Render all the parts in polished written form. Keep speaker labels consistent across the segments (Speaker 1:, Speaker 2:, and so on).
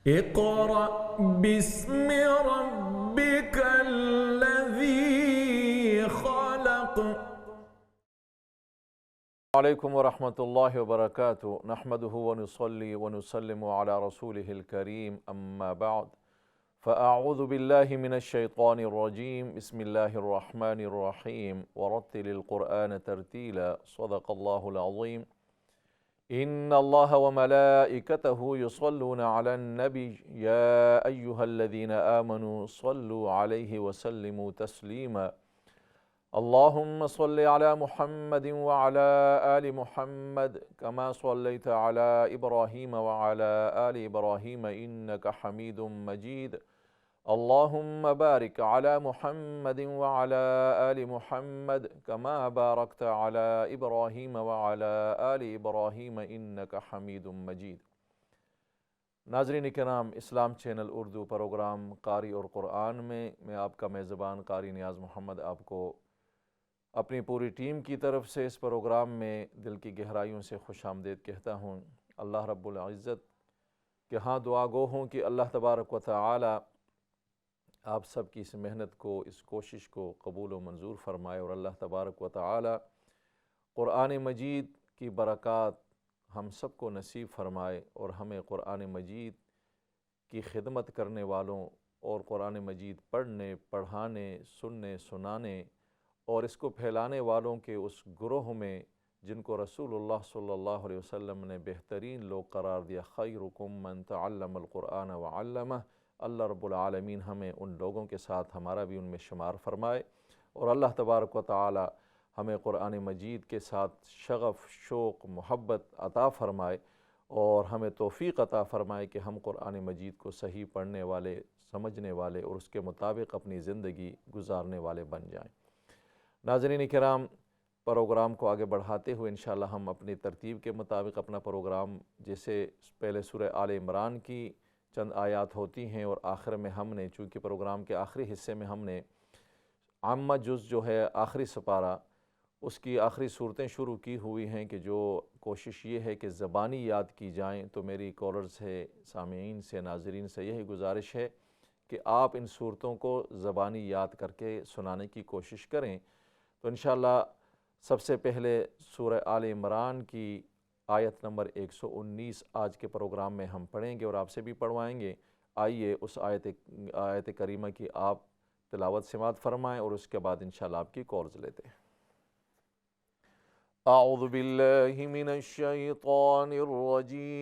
Speaker 1: इक़रा बिस्मि रब्बिकल्लज़ी ख़लक़।
Speaker 2: अलैकुम वरहमतुल्लाहि वबरकातुहू नहमदुहु व नुसल्ली व नुसल्लिमु अला रसूलिहिल करीम अम्मा बअद फ़अऊज़ु बिल्लाहि मिनश शैतानिर रजीम बिस्मिल्लाहिर रहमानिर रहीम वरत्तिलिल क़ुरआन तरतीला सदक़ल्लाहुल अज़ीम। इन्नल्लाहा व मलाइकतहु युसल्लूना अलन नबी या अय्युहल्लज़ीना आमनू सल्लु अलैहि व सल्लिमू तस्लीमा। अल्लाहुम्मा सल्लि अला मुहम्मदिन व अला आलि मुहम्मद कमा सल्लैता अला इब्राहीम व अला आलि इब्राहीम इन्नका हमीदुम मजीद। अल्लाहुम्मा बारिक अला मुहम्मदिन व अला आलि मुहम्मद कमा बारकता अला इब्राहीम व अला आलि इब्राहीम इन्नका हमीदुम मजीद। नाज़रीन किराम, इस्लाम चैनल उर्दू प्रोग्राम कारी और क़ुरआन में मैं आपका मेज़बान कारी नियाज़ मोहम्मद आपको अपनी पूरी टीम की तरफ से इस प्रोग्राम में दिल की गहराइयों से खुशामदीद कहता हूँ। अल्लाह रब्बुल इज़्ज़त के हाँ दुआ गो हूँ कि अल्लाह तबारक व तआला आप सब की इस मेहनत को, इस कोशिश को कबूल व मंजूर फ़रमाए और अल्लाह तबारक व तआला क़ुरआन मजीद की बरक़ात हम सब को नसीब फ़रमाए और हमें क़ुरआन मजीद की खिदमत करने वालों और क़ुरआन मजीद पढ़ने, पढ़ाने, सुनने, सुनाने और इसको फैलाने वालों के उस ग्रोह में जिनको रसूलुल्लाह सल्लल्लाहु अलैहि वसल्लम ने बेहतरीन लोग करार दिया, खैरुकुम मन तअल्लमल क़ुरआन व अल्लमह। अल्लाह रब्बुल आलमीन हमें उन लोगों के साथ हमारा भी उनमें शुमार फ़रमाए और अल्लाह तबारक व तआला हमें क़ुरआन मजीद के साथ शग़फ़, शौक़, मोहब्बत अता फ़रमाए और हमें तौफ़ीक़ अता फ़रमाए कि हम क़ुरआन मजीद को सही पढ़ने वाले, समझने वाले और उसके मुताबिक अपनी ज़िंदगी गुजारने वाले बन जाएँ। नाज़रीन किराम, प्रोग्राम को आगे बढ़ाते हुए इंशाअल्लाह हम अपनी तरतीब के मुताबिक अपना प्रोग्राम, जैसे पहले सूरह आल इमरान की चंद आयात होती हैं और आखिर में हमने, चूँकि प्रोग्राम के आखिरी हिस्से में हमने आम्मा जुज़ जो है आखिरी सपारा, उसकी आखिरी सूरतें शुरू की हुई हैं कि जो कोशिश ये है कि ज़बानी याद की जाएँ। तो मेरी कॉलर से, सामीईन से, नाज़रीन से यही गुजारिश है कि आप इन सूरतों को ज़बानी याद करके सुनाने की कोशिश करें। तो इंशाअल्लाह सबसे पहले सूरह आल इमरान की आयत नंबर 119 आज के प्रोग्राम में हम पढ़ेंगे और आपसे भी पढ़वाएंगे। आइए उस आयत करीमा की आप तिलावत समात फ़रमाएँ और उसके बाद इंशाअल्लाह आपकी कॉल्स लेते हैं। अऊज़ु बिल्लाहि मिनश शैतानिर रजीम।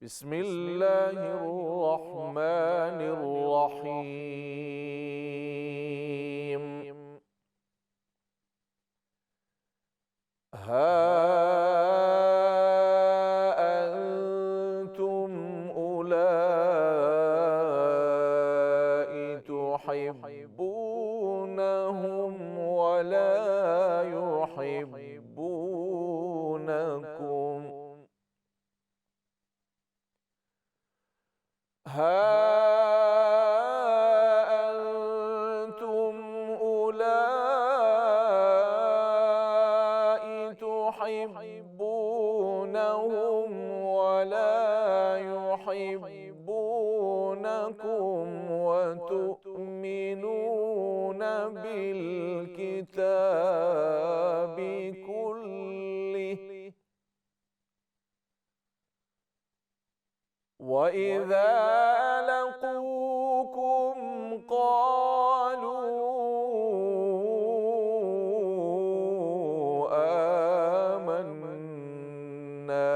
Speaker 2: बिस्मिल्लाहिर्रहमानिर्रहीम। हा अंतुम उलाई तुहिब्बूनहुम वला युहिब्बूनकुम। हा अंतुम उलाई तुहिब्बूनहुम वला युहिब्बूनकुम व तु'मिनून बिल किताबि कुल्लिहि वइज़ा लक़ूकुम क़ालू आमन्ना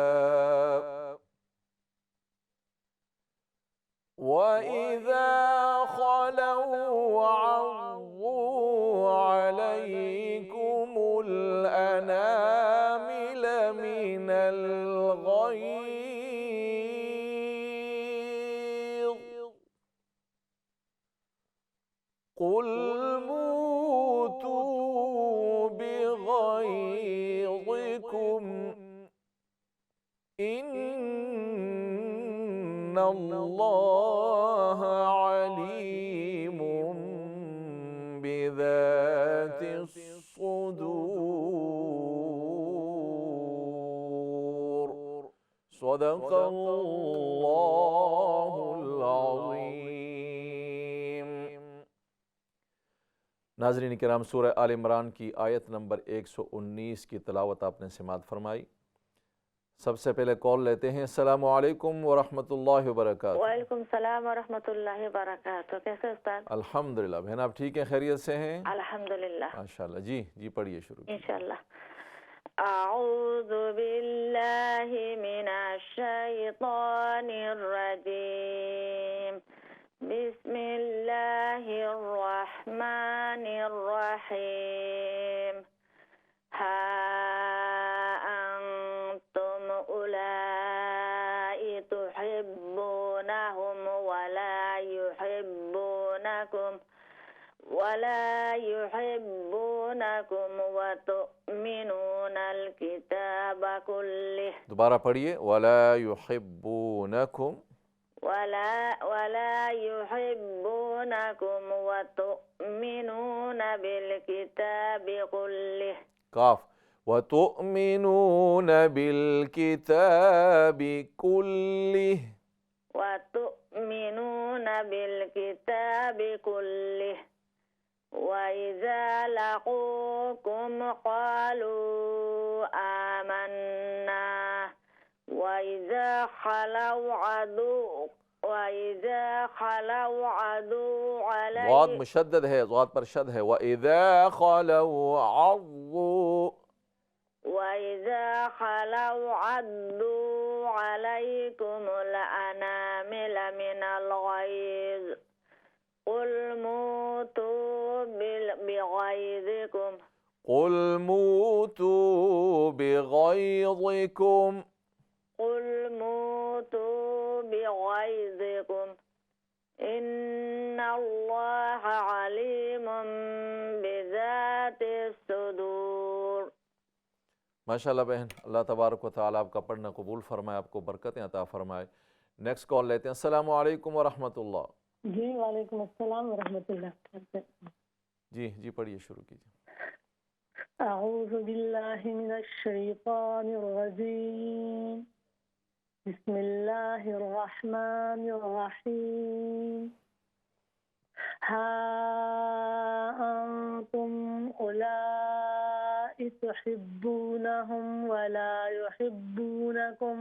Speaker 2: वइज़ा ख़लऊ अज़्ज़ू अलैकुमुल अनामिल मिनल ग़यज़ क़ुल मूतू बिग़यज़िकुम इन्नल्लाह अलीमुम बिज़ातिस सुदूर। सदक़ल्लाहुल अज़ीम। नाज़रीन किराम, सूरह आल इमरान की आयत नंबर 119 की तिलावत आपने समाअत फरमाई। सबसे पहले कॉल लेते हैं। अस्सलामु अलैकुम व रहमतुल्लाहि व बरकातुहू।
Speaker 3: वालेकुम सलाम व रहमतुल्लाहि व बरकातुहू। कैसे उस्ताद?
Speaker 2: अल्हम्दुलिल्लाह। बहन आप ठीक हैं, खैरियत से हैं?
Speaker 3: अल्हम्दुलिल्लाह।
Speaker 2: माशाअल्लाह। जी जी पढ़िए, शुरू कीजिए।
Speaker 3: इंशाअल्लाह। अऊज़ु बिल्लाहि मिनश शैतानिर रजीम। बिस्मिल्लाहिर रहमानिर रहीम। हा अंतुम उलाई तुहिब्बूनहुम वला युहिब्बूनकुम व तु'मिनूनल किताब कुल्लिह।
Speaker 2: दोबारा पढ़िए। वला युहिब्बूनकुम
Speaker 3: वला युहिब्बूनकुम व तु'मिनून बिल किताबि कुल्लिह।
Speaker 2: काफ। व तु'मिनून बिल किताबि कुल्लिह।
Speaker 3: व तु'मिनून बिल किताबि कुल्लिह। व इज़ा लक़ूकुम क़ालू आमन्ना व इज़ा खलौ अदू
Speaker 2: ज़ाद मुशद्दद है, ज़ाद पर शद है। व इज़ा खलौ
Speaker 3: अद्दू अलैकुमुल अनामिल मिनल गैज़ क़ुल मूतू बिग़ैज़िकुम।
Speaker 2: क़ुल मूतू बिग़ैज़िकुम।
Speaker 3: क़ुल मूतू बिग़ैज़िकुम इन्नल्लाह अलीमुम बिज़ातिस सुदूर।
Speaker 2: माशाअल्लाह बहन, अल्लाह तबारक व तआला आपका पढ़ना कबूल फरमाए, आपको बरकतें अता फरमाए। नेक्स्ट कॉल लेते हैं। अस्सलामु अलैकुम व रहमतुल्लाह।
Speaker 4: जी वालेकुम अस्सलाम व रहमतुल्लाह।
Speaker 2: जी जी पढ़िए, शुरू कीजिए।
Speaker 4: अऊज़ु बिल्लाहि मिनश शैतानिर रजीम। बिस्मिल्लाहिर रहमानिर रहीम। हा अंतुम उलाई तुहिब्बूनहुम वला युहिब्बूनकुम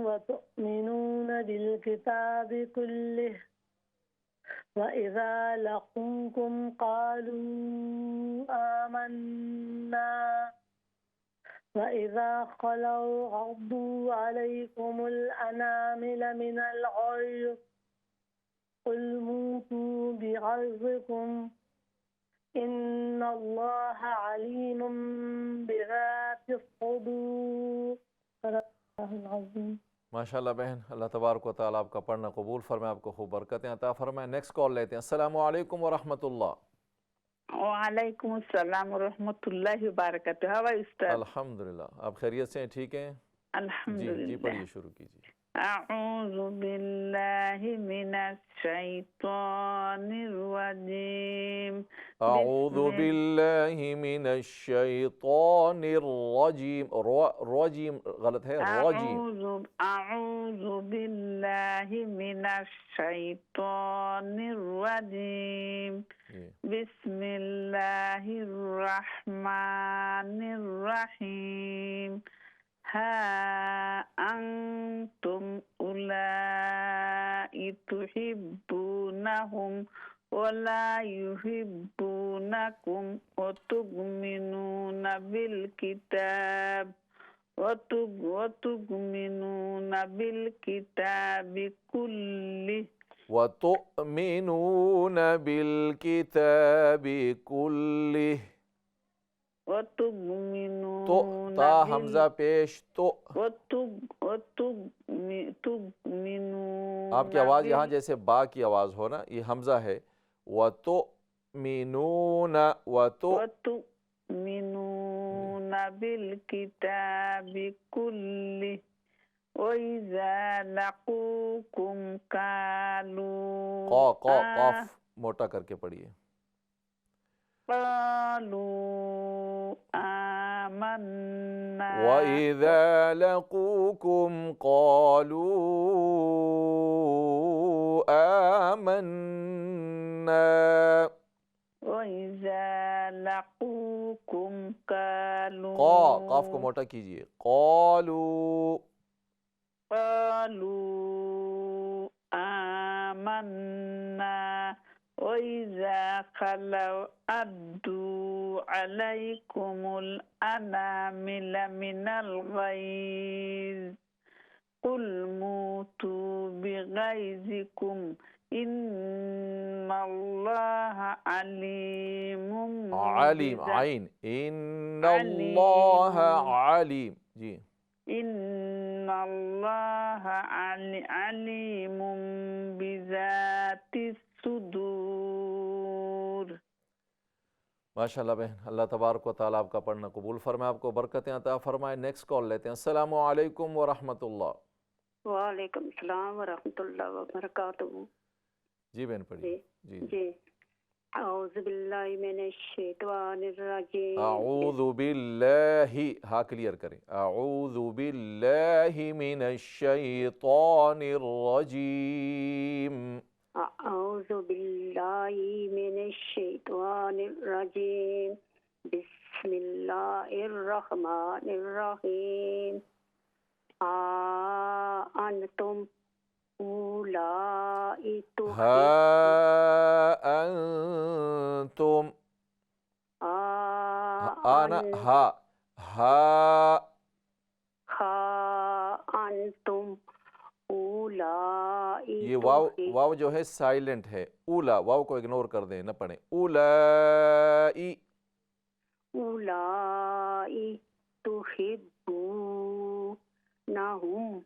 Speaker 4: व तु'मिनून बिल किताबि कुल्लिह। व इज़ा लक़ूकुम क़ालू आमन्ना व इज़ा खलौ अद्दू अलैकुमुल अनामिल मिनल गैज़ क़ुल मूतू बिग़ैज़िकुम इन्नल्लाह अलीमुम बिज़ातिस सुदूर। सदक़ल्लाहुल अज़ीम।
Speaker 2: माशाअल्लाह बहन, अल्लाह तबारक व तआला आपका पढ़ना कबूल फरमाए, आपको खूब बरकतें अता फरमाए। नेक्स्ट कॉल लेते हैं। अस्सलामु अलैकुम व रहमतुल्लाह।
Speaker 5: वालेकुम अस्सलाम व रहमतुल्लाहि व बरकातुहू। हाउ आर यू उस्ताद?
Speaker 2: अल्हम्दुलिल्लाह। आप खैरियत से हैं, ठीक हैं? जी जी
Speaker 5: अल्हम्दुलिल्लाह।
Speaker 2: पढ़िए, शुरू कीजिए।
Speaker 5: अऊज़ु बिल्लाहि मिनश शैतानिर रजीम।
Speaker 2: अऊज़ु बिल्लाहि मिनश शैतानिर रजीम। रजीम गलत है, रजीम।
Speaker 5: अऊज़ु बिल्लाहि मिनश शैतानिर रजीम। बिस्मिल्लाहिर रहमानिर रहीम। हा अंतुम उलाई तुहिब्बूनहुम वला युहिब्बूनकुम व तु'मिनून बिल किताबि कुल्लिह।
Speaker 2: व तु'मिनून बिल किताबि कुल्लिह। तो ता हमजा पेश तो। आपकी आवाज़ यहाँ जैसे बा की आवाज़ हो ना, ये हमजा है। व तो मिनून व
Speaker 5: तु'मिनून बिल किताबि कुल्लिह व इज़ा लक़ूकुम क़ालू
Speaker 2: क़ाफ मोटा करके पढ़िए।
Speaker 5: क़ालू आमन्ना
Speaker 2: वइज़ा लक़ूकुम क़ालू आमन्ना।
Speaker 5: वइज़ा लक़ूकुम क़ालू
Speaker 2: काफ को मोटा कीजिए, क़ालू।
Speaker 5: क़ालू आमन्ना वइज़ा ख़लौ अद्दू अलैकुमुल अनामिल मिनल ग़ैज़ कुल मूतू बिग़ैज़िकुम इन्नल्लाह अलीमुम
Speaker 2: आलिम, आइन, इन्नल्लाह आलिम। जी,
Speaker 5: इन्नल्लाह अलीमुम बिज़ातिस सुदूर।
Speaker 2: माशाल्लाह बहन, अल्लाह तबारक व तआला आपका पढ़ना कबूल फरमाए, आपको बरकतें अता फरमाए। नेक्स्ट कॉल लेते हैं। अस्सलामु अलैकुम व रहमतुल्लाह।
Speaker 6: वालेकुम सलाम व रहमतुल्लाहि व बरकातुहू।
Speaker 2: जी बहन पढ़िए। जी
Speaker 6: जी औज़ु बिल्लाहि मिनश शैतानिर रजीम।
Speaker 2: आऊज़ु बिल्लाहि, हाँ क्लियर करें, आऊज़ु बिल्लाहि मिनश शैतानिर रजीम।
Speaker 6: औज़ु बिल्लाहि मिनश शैतानिर रजीम। बिस्मिल्लाहिर रहमानिर रहीम। अंतुम उलाई
Speaker 2: हा अंतुम, आना हा, हा
Speaker 6: अंतुम उलाई
Speaker 2: ये वाव जो है साइलेंट है। उला, वाव को इग्नोर कर दें, न पढ़ें। उलाई,
Speaker 6: उलाई तुहिब्बूनहुम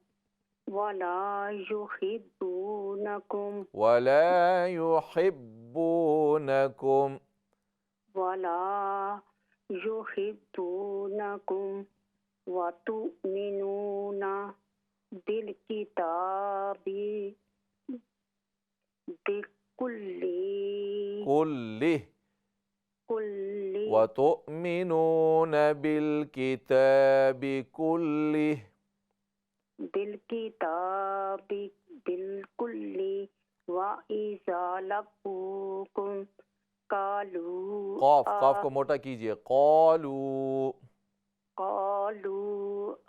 Speaker 6: वला युहिब्बूनकुम
Speaker 2: वला युहिब्बूनकुम,
Speaker 6: वला युहिब्बूनकुम वतुमिनूना बिल किताबी बिकुल्ली
Speaker 2: कुल्ली
Speaker 6: कुल्ली
Speaker 2: व तुमिनून बिल किताबि कुल्ली,
Speaker 6: बिल किताबी बिलकुल्ली व इज़ा लक़ूकुम कालू
Speaker 2: काफ को मोटा कीजिए, कालू,
Speaker 6: कालू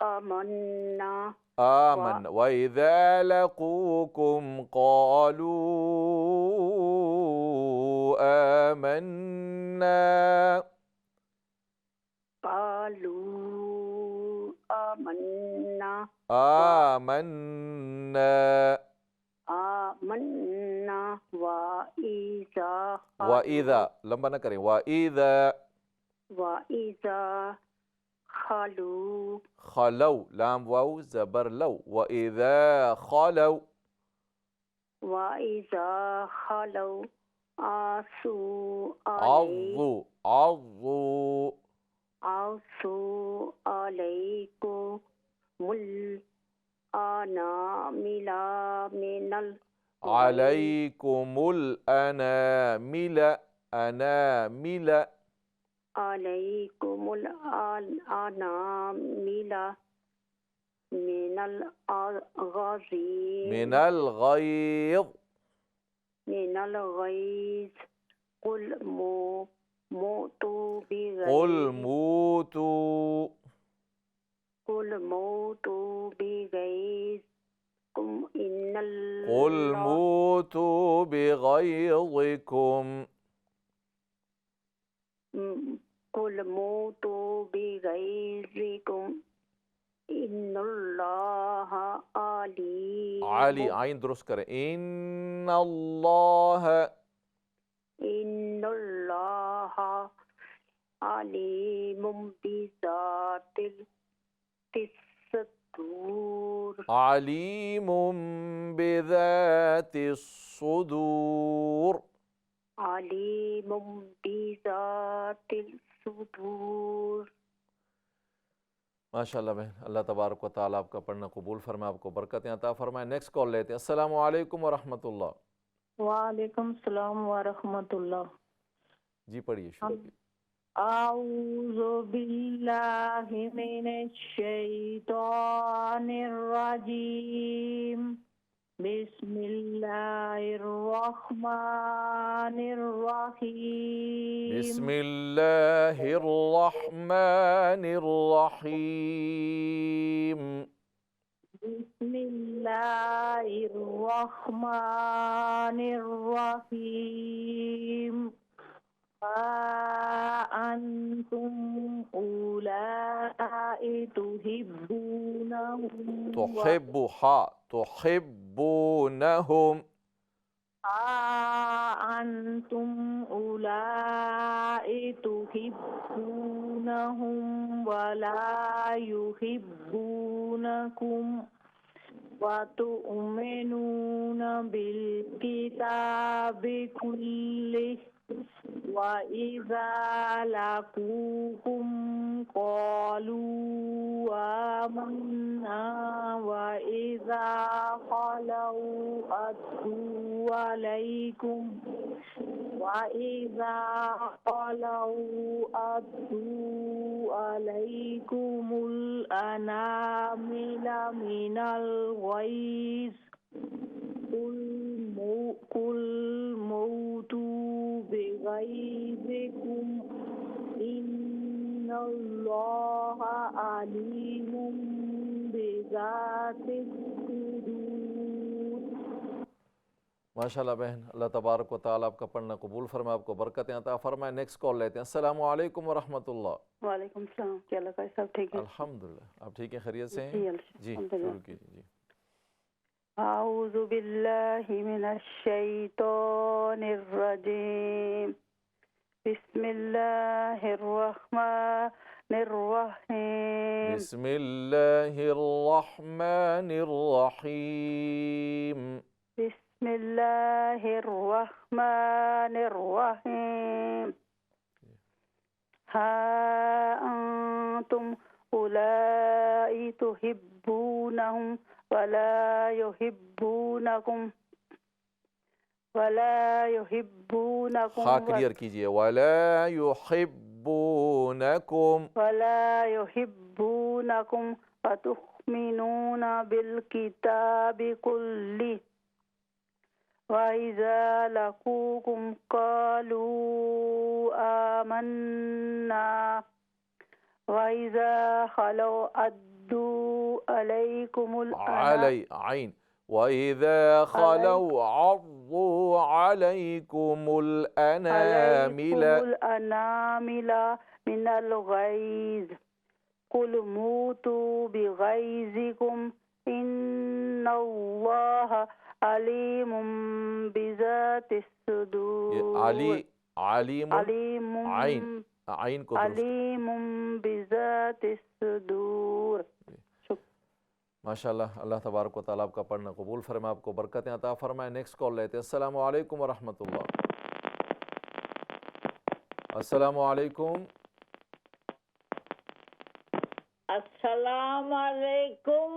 Speaker 6: आमन्ना
Speaker 2: आमन। व इज़ा लक़ूकुम कालू आमन्ना,
Speaker 6: कालू आमन्ना
Speaker 2: आमन्ना।
Speaker 6: आमन्ना व
Speaker 2: इज़ा लंबा न करें, व
Speaker 6: इज़ा खलू
Speaker 2: खलौ, लाम वाव जबर लौ, व इज़ा खलौ,
Speaker 6: व इज़ा खलौ आसू
Speaker 2: अज़्ज़ू, अज़्ज़ू,
Speaker 6: आसू अलैकुमुल अनामिला मिनल
Speaker 2: अलैकुमुल अनामिल, अनामिल,
Speaker 6: अलैकुमुल अनामिला मिनल गज़ीज़
Speaker 2: मिनल गैज़,
Speaker 6: मिनल गैज़ कुल मूतू
Speaker 2: कुल मूतू,
Speaker 6: कुल मूतू बिगैज़िकुम
Speaker 2: कुल मूतू बिगैज़िकुम,
Speaker 6: कुल मूतू बिगैज़िकुम इन्नल्लाह अलीम।
Speaker 2: आली, आइन दुरुस्त करें, इन्नल्लाह,
Speaker 6: इन्नल्लाह अलीमुम बिज़ातिल सुदूर।
Speaker 2: अलीमुम बिज़ातिस सुदूर,
Speaker 6: अलीमुम बिज़ातिल सुदूर।
Speaker 2: माशाल्लाह बहन, अल्लाह तबारक व तआला आपका पढ़ना कबूल फरमाए, आपको बरकतें अता फरमाए। नेक्स्ट कॉल लेते हैं। अस्सलामु अलैकुम व रहमतुल्लाह।
Speaker 4: वालेकुम सलाम व रहमतुल्लाह।
Speaker 2: जी पढ़िए, शुरू कीजिए।
Speaker 5: أعوذ بالله من الشيطان الرجيم بسم الله الرحمن الرحيم
Speaker 2: بسم الله الرحمن الرحيم
Speaker 5: بسم الله الرحمن الرحيم أنتم أولئك
Speaker 2: تحبونهم
Speaker 5: أنتم أولئك تحبونهم ولا يحبونكم وتؤمنون بالكتاب كله وإذا لقوكم قالوا آمنا وإذا خلوا أدوا عليكم الأنامل من الغيظ قل موتوا بغيظكم إن الله عليم بذات الصدور।
Speaker 2: माशाल्लाह बहन, अल्लाह तबारक व तआला आपका पढ़ना कबूल फरमाए, आपको बरकतें अता फरमाए। नेक्स्ट कॉल लेते हैं। अस्सलामु अलैकुम व रहमतुल्लाह।
Speaker 6: वालेकुम सलाम। क्या लगा सब ठीक है?
Speaker 2: अल्हम्दुलिल्लाह, आप ठीक हैं, खैरियत से हैं? जी,
Speaker 6: अल्हम्दुलिल्लाह।
Speaker 2: शुरू कीजिए जी।
Speaker 6: अऊज़ु बिल्लाहि मिनश शैतानिर रजीम बिस्मिल्लाहिर रहमानिर रहीम
Speaker 2: बिस्मिल्लाहिर रहमानिर रहीम
Speaker 6: बिस्मिल्लाहिर रहमानिर रहीम हा अंतुम उलाई तुहिब्बूनहुम वला युहिब्बूनकुम
Speaker 2: हाँ क्लियर कीजिए। वला युहिब्बूनकुम
Speaker 6: वतुमिनून बिलकिताबि कुल्लि वइज़ा लक़ूकुम क़ालू आमन्ना वइज़ा खलौ अद्दू अलैकुमुल
Speaker 2: आइन वइज़ा खलौ अद्दू अलैकुमुल
Speaker 6: अनामिला मिनल गैज़ कुल मूतू बिगैज़िकुम इन्नल्लाह अलीमुम बिज़ातिस सुदूर। अलीमुम बिज़ातिस सुदूर।
Speaker 2: माशाल्लाह, अल्लाह तबारक व तआला आपका पढ़ना कबूल फरमाए, आपको बरकतें अता फरमाए। नेक्स्ट कॉल लेते हैं। अस्सलामु अलैकुम व रहमतुल्लाह। अस्सलामु अलैकुम।
Speaker 5: अस्सलाम वालेकुम।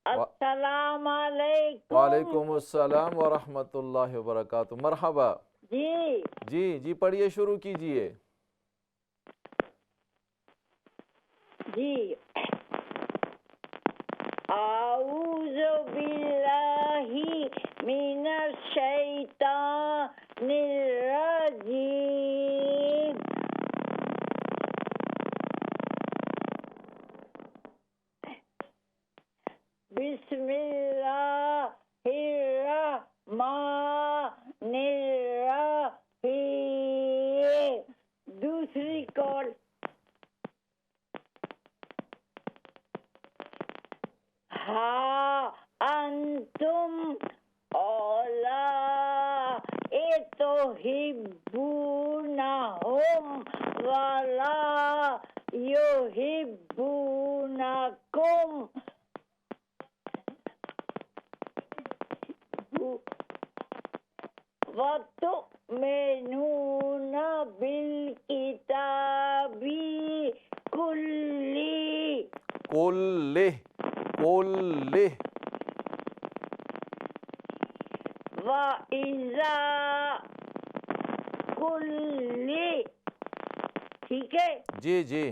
Speaker 5: अस्सलाम वालेकुम।
Speaker 2: वालेकुम अस्सलाम व रहमतुल्लाहि व बरकातुहू। मरहबा। जी पढ़िए, शुरू कीजिए।
Speaker 5: जी आऊज़ु बिल्लाहि मिनश शैतानिर रजीम बिस्मिल्लाहिर्रहमानिर्रहीम। दूसरी कॉल। हाँ अंतुम तुहिब्बूनहुम वला युहिब्बूनकुम वतुमिनून बिलकिताबि कुल्लि
Speaker 3: ठीक है।
Speaker 2: जी जी।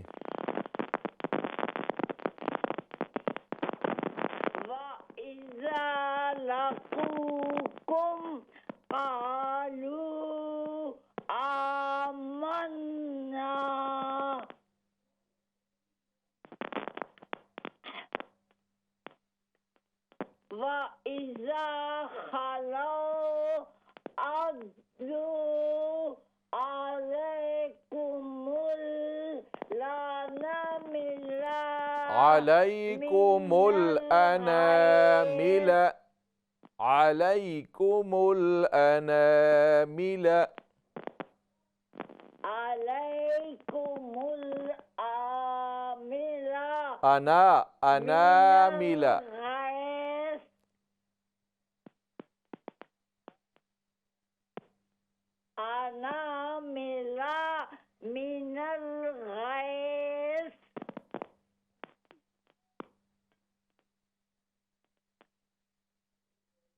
Speaker 3: वइज़ा लक़ूकुम क़ालू आमन्ना वइज़ा खलौ अद्दू अलैकुमुल लानमिला
Speaker 2: अलैकुमुल अनामिल, अलैकुमुल अनामिल,
Speaker 3: अलैकुमुल आमिला
Speaker 2: अना अनामिल,
Speaker 3: गैस अनामिला मिनल गैस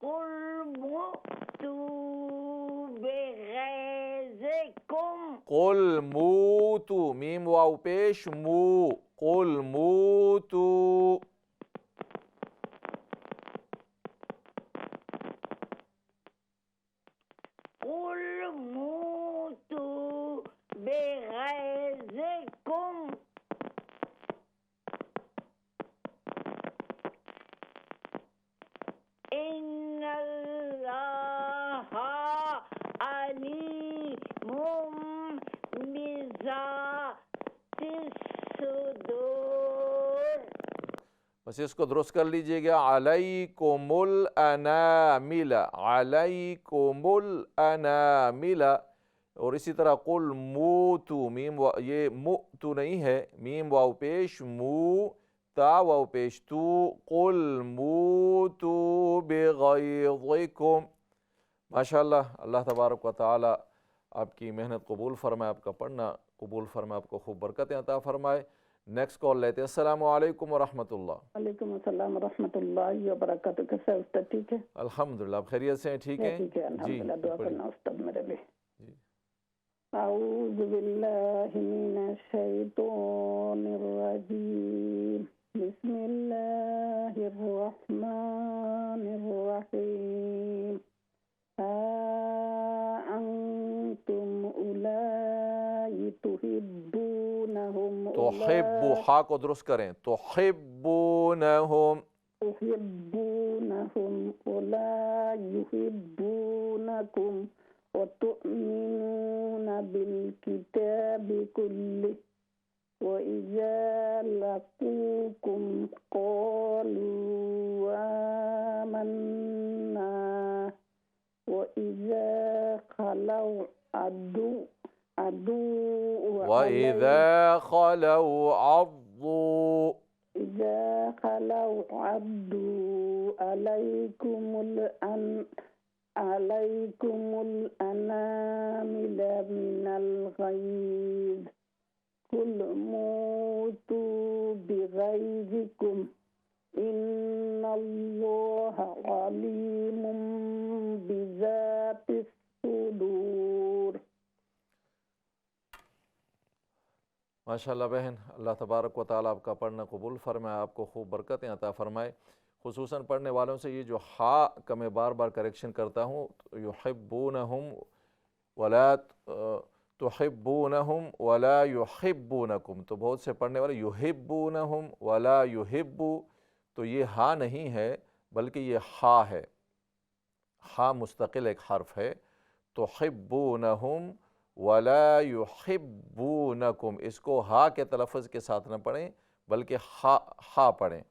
Speaker 3: कुल मुतू बिगैज़िकुम
Speaker 2: कुल मूतू, मीम वाव पेश मू, कुल मूतू,
Speaker 3: कुल मूतू बिगैज़िकुम इन्नल्लाहा अलीमुम बिज़ातिस सुदूर।
Speaker 2: बस इसको दुरुस्त कर लीजिएगा। अलैकुमुल अनामिल, अलैकुमुल अनामिल। और इसी तरह कुल मूतू, मीम ये मुतू नहीं है, मीम वाव पेश मू, ता वाव पेश तू, कुल मूतू बिगैज़िकुम। माशाअल्लाह, अल्लाह तबारक व तआला आपकी मेहनत कबूल फरमाए, आपका पढ़ना कबूल फरमाए, आपको खूब बरकतें अता फरमाए। नेक्स्ट कॉल लेते हैं। अस्सलाम वालेकुम व रहमतुल्लाह।
Speaker 5: वालेकुम अस्सलाम व रहमतुल्लाहि व बरकातहू। कैसे हैं उस्ताद? ठीक है,
Speaker 2: अल्हम्दुलिल्लाह, आप खैरियत से हैं? ठीक है
Speaker 5: ठीक है, अल्हम्दुलिल्लाह। दुआ
Speaker 2: पढ़िए।
Speaker 5: करना उस्ताद मेरे लिए।
Speaker 2: जी।
Speaker 5: अऊज़ु बिल्लाहि मिनश शैतानिर रजीम। बिस्मिल्लाहिर रहमानिर रहीम। अंतुम उलाई तुहिब्बूनहुम
Speaker 2: तुहिब्बू, हा को दुरुस्त करें, तुहिब्बूनहुम,
Speaker 5: तुहिब्बूनहुम वला युहिब्बूनकुम व तु'मिनूना बिल किताबि कुल्लिहि व इज़ा लक़ूकुम क़ालू आमन्ना व इज़ा खलौ अद्दू
Speaker 2: वइज़ा खलौ अद्दू,
Speaker 5: إذا خلوا عضوا عليكم الأنامل من الغيظ قل موتوا بغيظكم إن الله عليم بذات الصدور।
Speaker 2: माशाअल्लाह बहन, अल्लाह तबारक व तआला आपका पढ़ना कबूल फरमाए, आपको खूब बरकतें अता फरमाए। खुसूसन पढ़ने वालों से ये जो हा का मैं बार बार करेक्शन करता हूँ, युहिब्बूनहुम वला तुहिब्बूनहुम वला युहिब्बूनकुम, तो बहुत से पढ़ने वाले युहिब्बूनहुम वला युहिब्बू, तो ये हा नहीं है बल्कि ये हा है। हा मुस्तकिल एक हर्फ है। तुहिब्बूनहुम वला युहिब्बूनकुम, इसको हा के तलफ़्फ़ुज़ के साथ न पढ़ें बल्कि हा पढ़ें।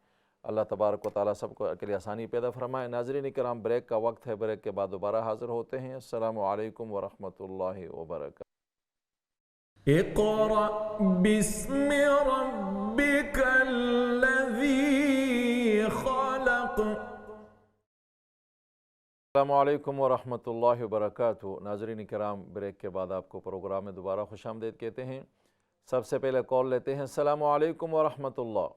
Speaker 2: अल्लाह तबारक व तआला सबको के लिए आसानी पैदा फरमाए। नाज़रीन किराम, ब्रेक का वक्त है, ब्रेक के बाद दोबारा हाज़िर होते हैं। अस्सलामु अलैकुम व रहमतुल्लाहि व बरकातुहू।
Speaker 1: इक़रा बिस्मि रब्बिकल्लज़ी खलक़।
Speaker 2: अस्सलामुअलैकुम वरहमतुल्लाहि वबरकातुहू। नाज़रीन किराम, ब्रेक के बाद आपको प्रोग्राम में दोबारा खुशामदीद कहते हैं। सबसे पहले कॉल लेते हैं। अस्सलामुअलैकुम वरहमतुल्लाह।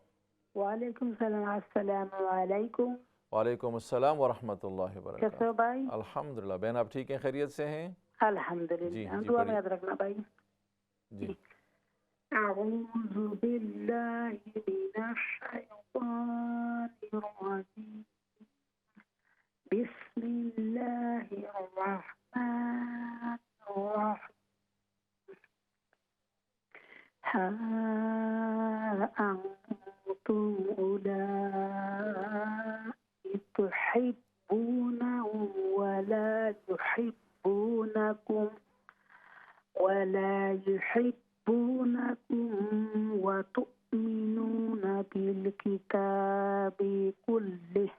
Speaker 4: वालेकुम सलाम। अस्सलामु अलैकुम।
Speaker 2: वालेकुम अस्सलाम वरहमतुल्लाहि
Speaker 4: कैसे
Speaker 2: वबरकातुहू।
Speaker 4: हो भाई?
Speaker 2: अल्हम्दुलिल्लाह। बहन आप ठीक हैं, खैरियत से हैं? जी
Speaker 4: अल्हम्दुलिल्लाह।
Speaker 2: जी
Speaker 4: दुआ में
Speaker 2: पढ़िए।
Speaker 4: याद रखना भाई।
Speaker 2: जी
Speaker 4: أعوذ بالله من الشيطان الرجيم بسم الله الرحمن الرحيم ها أنتم أولئك تحبونهم ولا يحبونكم وتؤمنون بالكتاب كله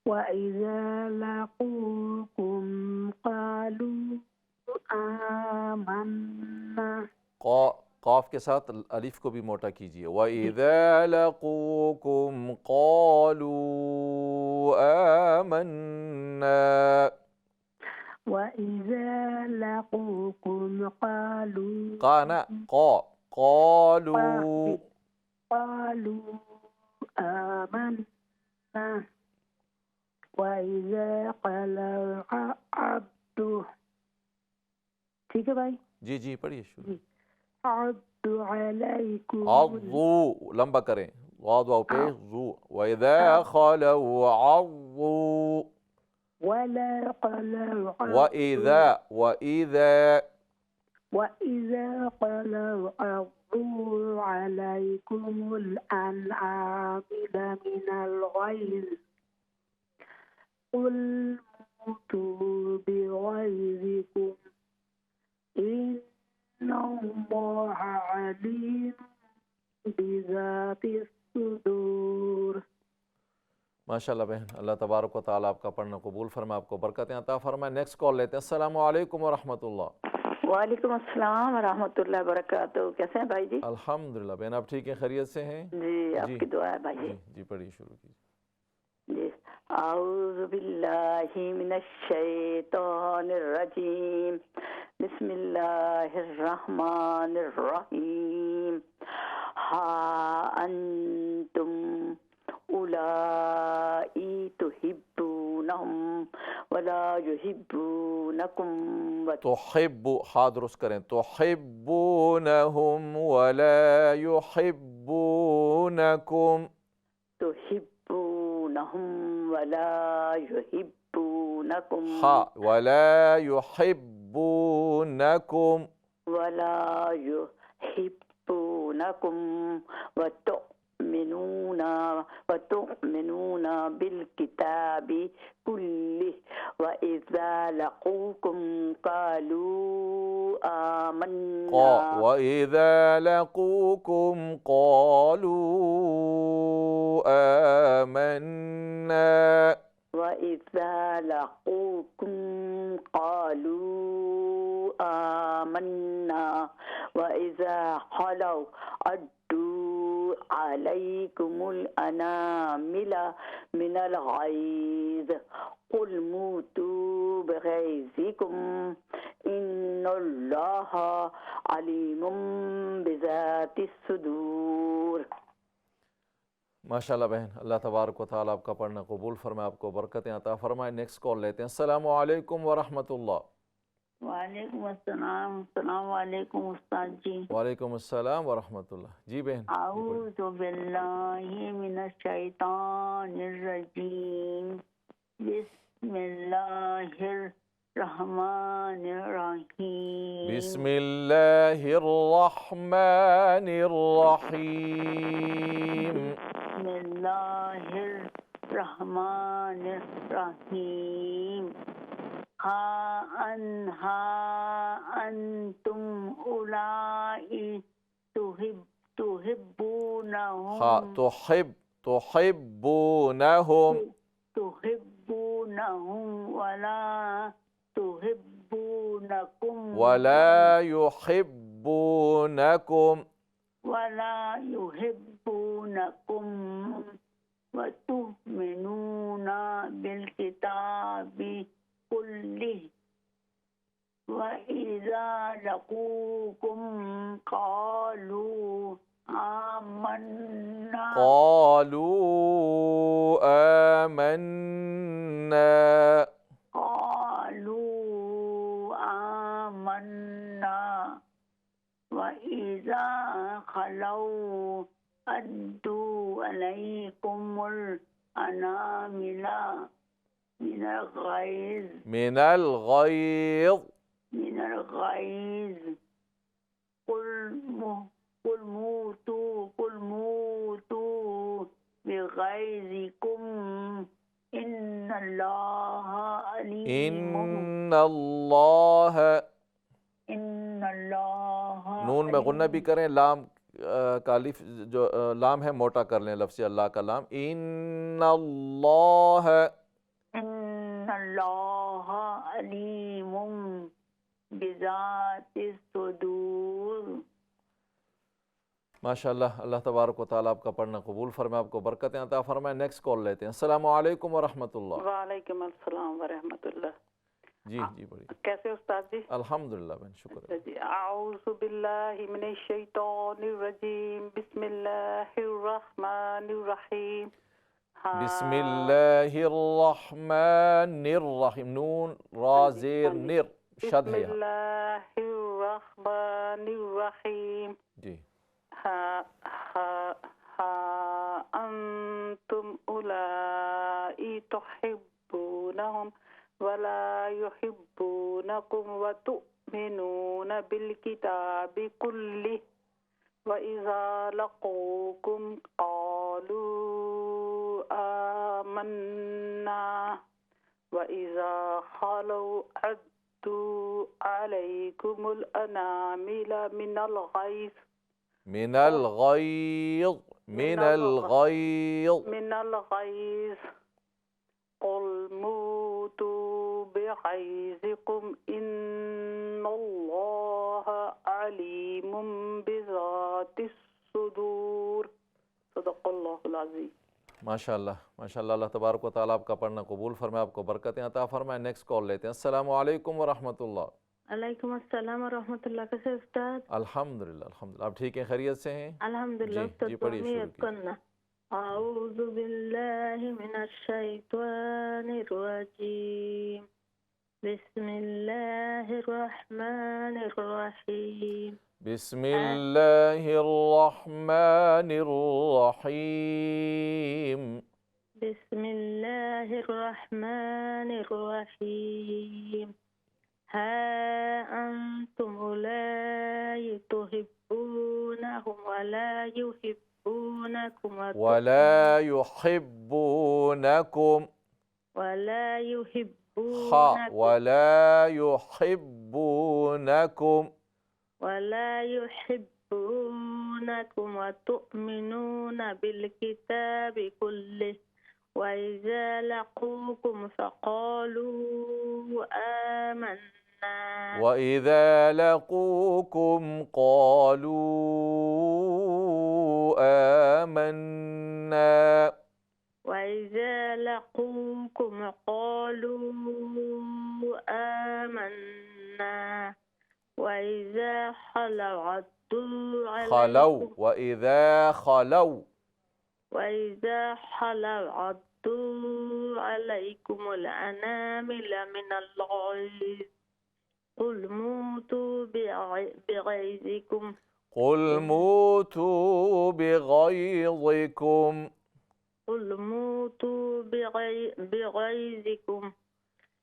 Speaker 4: وإذا لقوكم قالوا آمنا
Speaker 2: قاف के साथ अलिफ को भी मोटा कीजिए। वइज़ा लक़ूकुम क़ालू आमन्ना।
Speaker 4: وإذا لقوكم قالوا
Speaker 2: قانا قالوا
Speaker 4: آمنا وإذا خلوا عبدوا ठीक है भाई
Speaker 2: जी जी पढ़िए शुरू।
Speaker 4: عبدوا عليكم
Speaker 2: अज़्ज़ू लंबा करें वाद वाव पे ज़ू। वइज़ा खलऊ अज़्ज़ू
Speaker 4: ولا خلوا وإذا خلوا عضوا عليكم الأنعامل من الغيظ قل موتوا بغيظكم إن الله عليم بذات الصدور।
Speaker 2: माशाल्लाह बहन, अल्लाह तबारक व तआला आपका पढ़ना कबूल फरमाए, आपको बरकतें अता फरमाए। नेक्स्ट कॉल लेते हैं। अस्सलामु अलैकुम व रहमतुल्लाह।
Speaker 5: वालेकुम अस्सलाम व रहमतुल्लाहि व बरकातहू। कैसे हैं भाई जी?
Speaker 2: अल्हम्दुलिल्लाह बहन, आप ठीक हैं, खैरियत से हैं?
Speaker 5: जी, आपकी दुआ है भाई जी।
Speaker 2: जी पढ़िए शुरू कीजिए।
Speaker 5: जी, आऊज़ु बिल्लाहि मिनश शैतानिर रजीम, बिस्मिल्लाहिर रहमानिर रहीम। हा अंतुम उलाई तुहिब्बूनहुम वला युहिब्बूनकुम
Speaker 2: तुहिब्बू हा दुरुस्त करें, तुहिब्बूनहुम वला युहिब्बूनकुम।
Speaker 5: तुहिब्बूनहुम वला युहिब्बूनकुम
Speaker 2: हा वला युहिब्बूनकुम
Speaker 5: वला युहिब्बूनकुम वतुमिनून बिलकिताबि कुल्लिहि वइज़ा लक़ूकुम क़ालू आमन्ना
Speaker 2: वइज़ा लक़ूकुम क़ालू आमन्ना
Speaker 5: वइज़ा लक़ूकुम क़ालू आमन्ना वइज़ा खलौ अद्दू अलैकुमुल अनामिला मिनल गैज़ कुल मूतू बिग़ैज़िकुम इन्नल्लाहा अलीमुम बिज़ातिस सुदूर।
Speaker 2: माशाल्लाह बहन, अल्लाह तबारक व तआला आपका पढ़ना कबूल फरमाए, आपको बरकतें अता फरमाए। नेक्स्ट कॉल लेते हैं। अस्सलामु अलैकुम व रहमतुल्लाह।
Speaker 5: वालेकुम अस्सलाम। अस्सलाम वालेकुम उस्ताद जी।
Speaker 2: वालेकुम अस्सलाम व रहमतुल्लाह। जी बहन।
Speaker 5: आऊज़ु बिल्लाहि मिनश शैतानिर रजीम, बिस्मिल्लाहिर रहमानिर रहीम।
Speaker 2: बिस्मिल्लाहिर रहमानिर रहीम।
Speaker 5: बिस्मिल्लाहिर रहमानिर रहीम। हा अंतुम उलाई तुहिब्बूनहुम
Speaker 2: हा तुहिब्बूनहुम
Speaker 5: वला तुहिब्बूनकुम
Speaker 2: वला युहिब्बूनकुम
Speaker 5: वतुमिनून बिलकिताबि कुल्लिहि वइज़ा लक़ूकुम क़ालू आमन्ना
Speaker 6: खलौ अद्दू अलैकुमुल अनामिला मिनल गैज़
Speaker 2: मिनल गैज़
Speaker 6: मिनल गैज़ कुल मूतू बिगैज़िकुम इन्नल्लाह अलीमुम
Speaker 2: इन्नल्लाह,
Speaker 6: इन्नल्लाह
Speaker 2: नून में गुन्ना भी करें, लाम का अलिफ जो लाम है मोटा कर लें, लफ्ज़ अल्लाह का लाम, इन्नल्लाह।
Speaker 6: इन्नल्लाह अलीमुम बिज़ातिस सुदूर।
Speaker 2: माशाअल्लाह, अल्लाह तबारक व तआला आपका पढ़ना कबूल फरमाए, आपको बरकतें अता फरमाए। नेक्स्ट कॉल लेते हैं। अस्सलामु अलैकुम व रहमतुल्लाह।
Speaker 6: वालेकुम अस्सलाम व रहमतुल्लाह।
Speaker 2: जी जी बढ़िया,
Speaker 6: कैसे उस्ताद जी?
Speaker 2: अल्हम्दुलिल्लाह बहन, शुक्र है।
Speaker 6: जी, आऊज़ु बिल्लाहि मिनश शैतानिर रजीम, बिस्मिल्लाहिर रहमानिर रहीम।
Speaker 2: बिस्मिल्लाहिर्रहमानिर्रहीम, नून रा ज़ेर निर शद है यहाँ।
Speaker 6: बिस्मिल्लाहिर रहमानिर रहीम।
Speaker 2: जी।
Speaker 6: हा हा हा अंतुम उलाई तुहिब्बूनहुम वला युहिब्बूनकुम व तु'मिनून बिल किताबि कुल्लिहि व इज़ा लक़ूकुम क़ालू आमन्ना व इज़ा खलौ अद्दू अलैकुमुल अनामिला मिनल गैज़
Speaker 2: मिनल गैज़, मिनल गैज़,
Speaker 6: मिनल गैज़ कुल मूतू बिगैज़िकुम इन्नल्लाह अलीमुम बिज़ातिस सुदूर। सदक़ल्लाहुल अज़ीम।
Speaker 2: माशाअल्लाह माशाअल्लाह, अल्लाह तबारक व तआला आपका पढ़ना कबूल फरमाए, आपको बरकतें अता फरमाए। नेक्स्ट कॉल लेते हैं। अस्सलामु अलैकुम व रहमतुल्लाह।
Speaker 3: अलैकुम अस्सलाम व रहमतुल्लाह। कैसे उस्ताद?
Speaker 2: अल्हम्दुलिल्लाह अल्हम्दुलिल्लाह, आप ठीक हैं, खैरियत से हैं?
Speaker 3: अल्हम्दुलिल्लाह
Speaker 2: जी
Speaker 3: उस्ताद,
Speaker 2: जी पढ़िए, शुरू कीजिए।
Speaker 3: करना। आऊज़ु बिल्लाहि मिनश शैतानिर रजीम, बिस्मिल्लाहिर रहमानिर रहीम।
Speaker 2: बिस्मिल्लाहिर्रहमानिर्रहीम,
Speaker 3: बिस्मिल्लाहिर रहमानिर रहीम। हा अंतुम उलाई तुहिब्बूनहुम वला युहिब्बूनकुम
Speaker 2: वला युहिब्बूनकुम,
Speaker 3: वला
Speaker 2: खा
Speaker 3: युहिब्बूनकुम
Speaker 2: वला युहिब्बूनकुम,
Speaker 3: वला युहिब्बूनकुम व तु'मिनून बिल किताबि कुल्लिहि व इज़ा लक़ूकुम फ़क़ालू आमन्ना
Speaker 2: वइज़ा लक़ूकुम क़ालू आमन्ना,
Speaker 3: وإذا لقوكم قالوا آمنا وإذا خلوا عضوا
Speaker 2: खलौ,
Speaker 3: عليكم
Speaker 2: वइज़ा खलौ,
Speaker 3: وإذا خلوا عضوا عليكم الأنامل من الغيظ قل موتوا بغيظكم
Speaker 2: قل موتوا بغيظكم،
Speaker 3: قل موتوا بغيظكم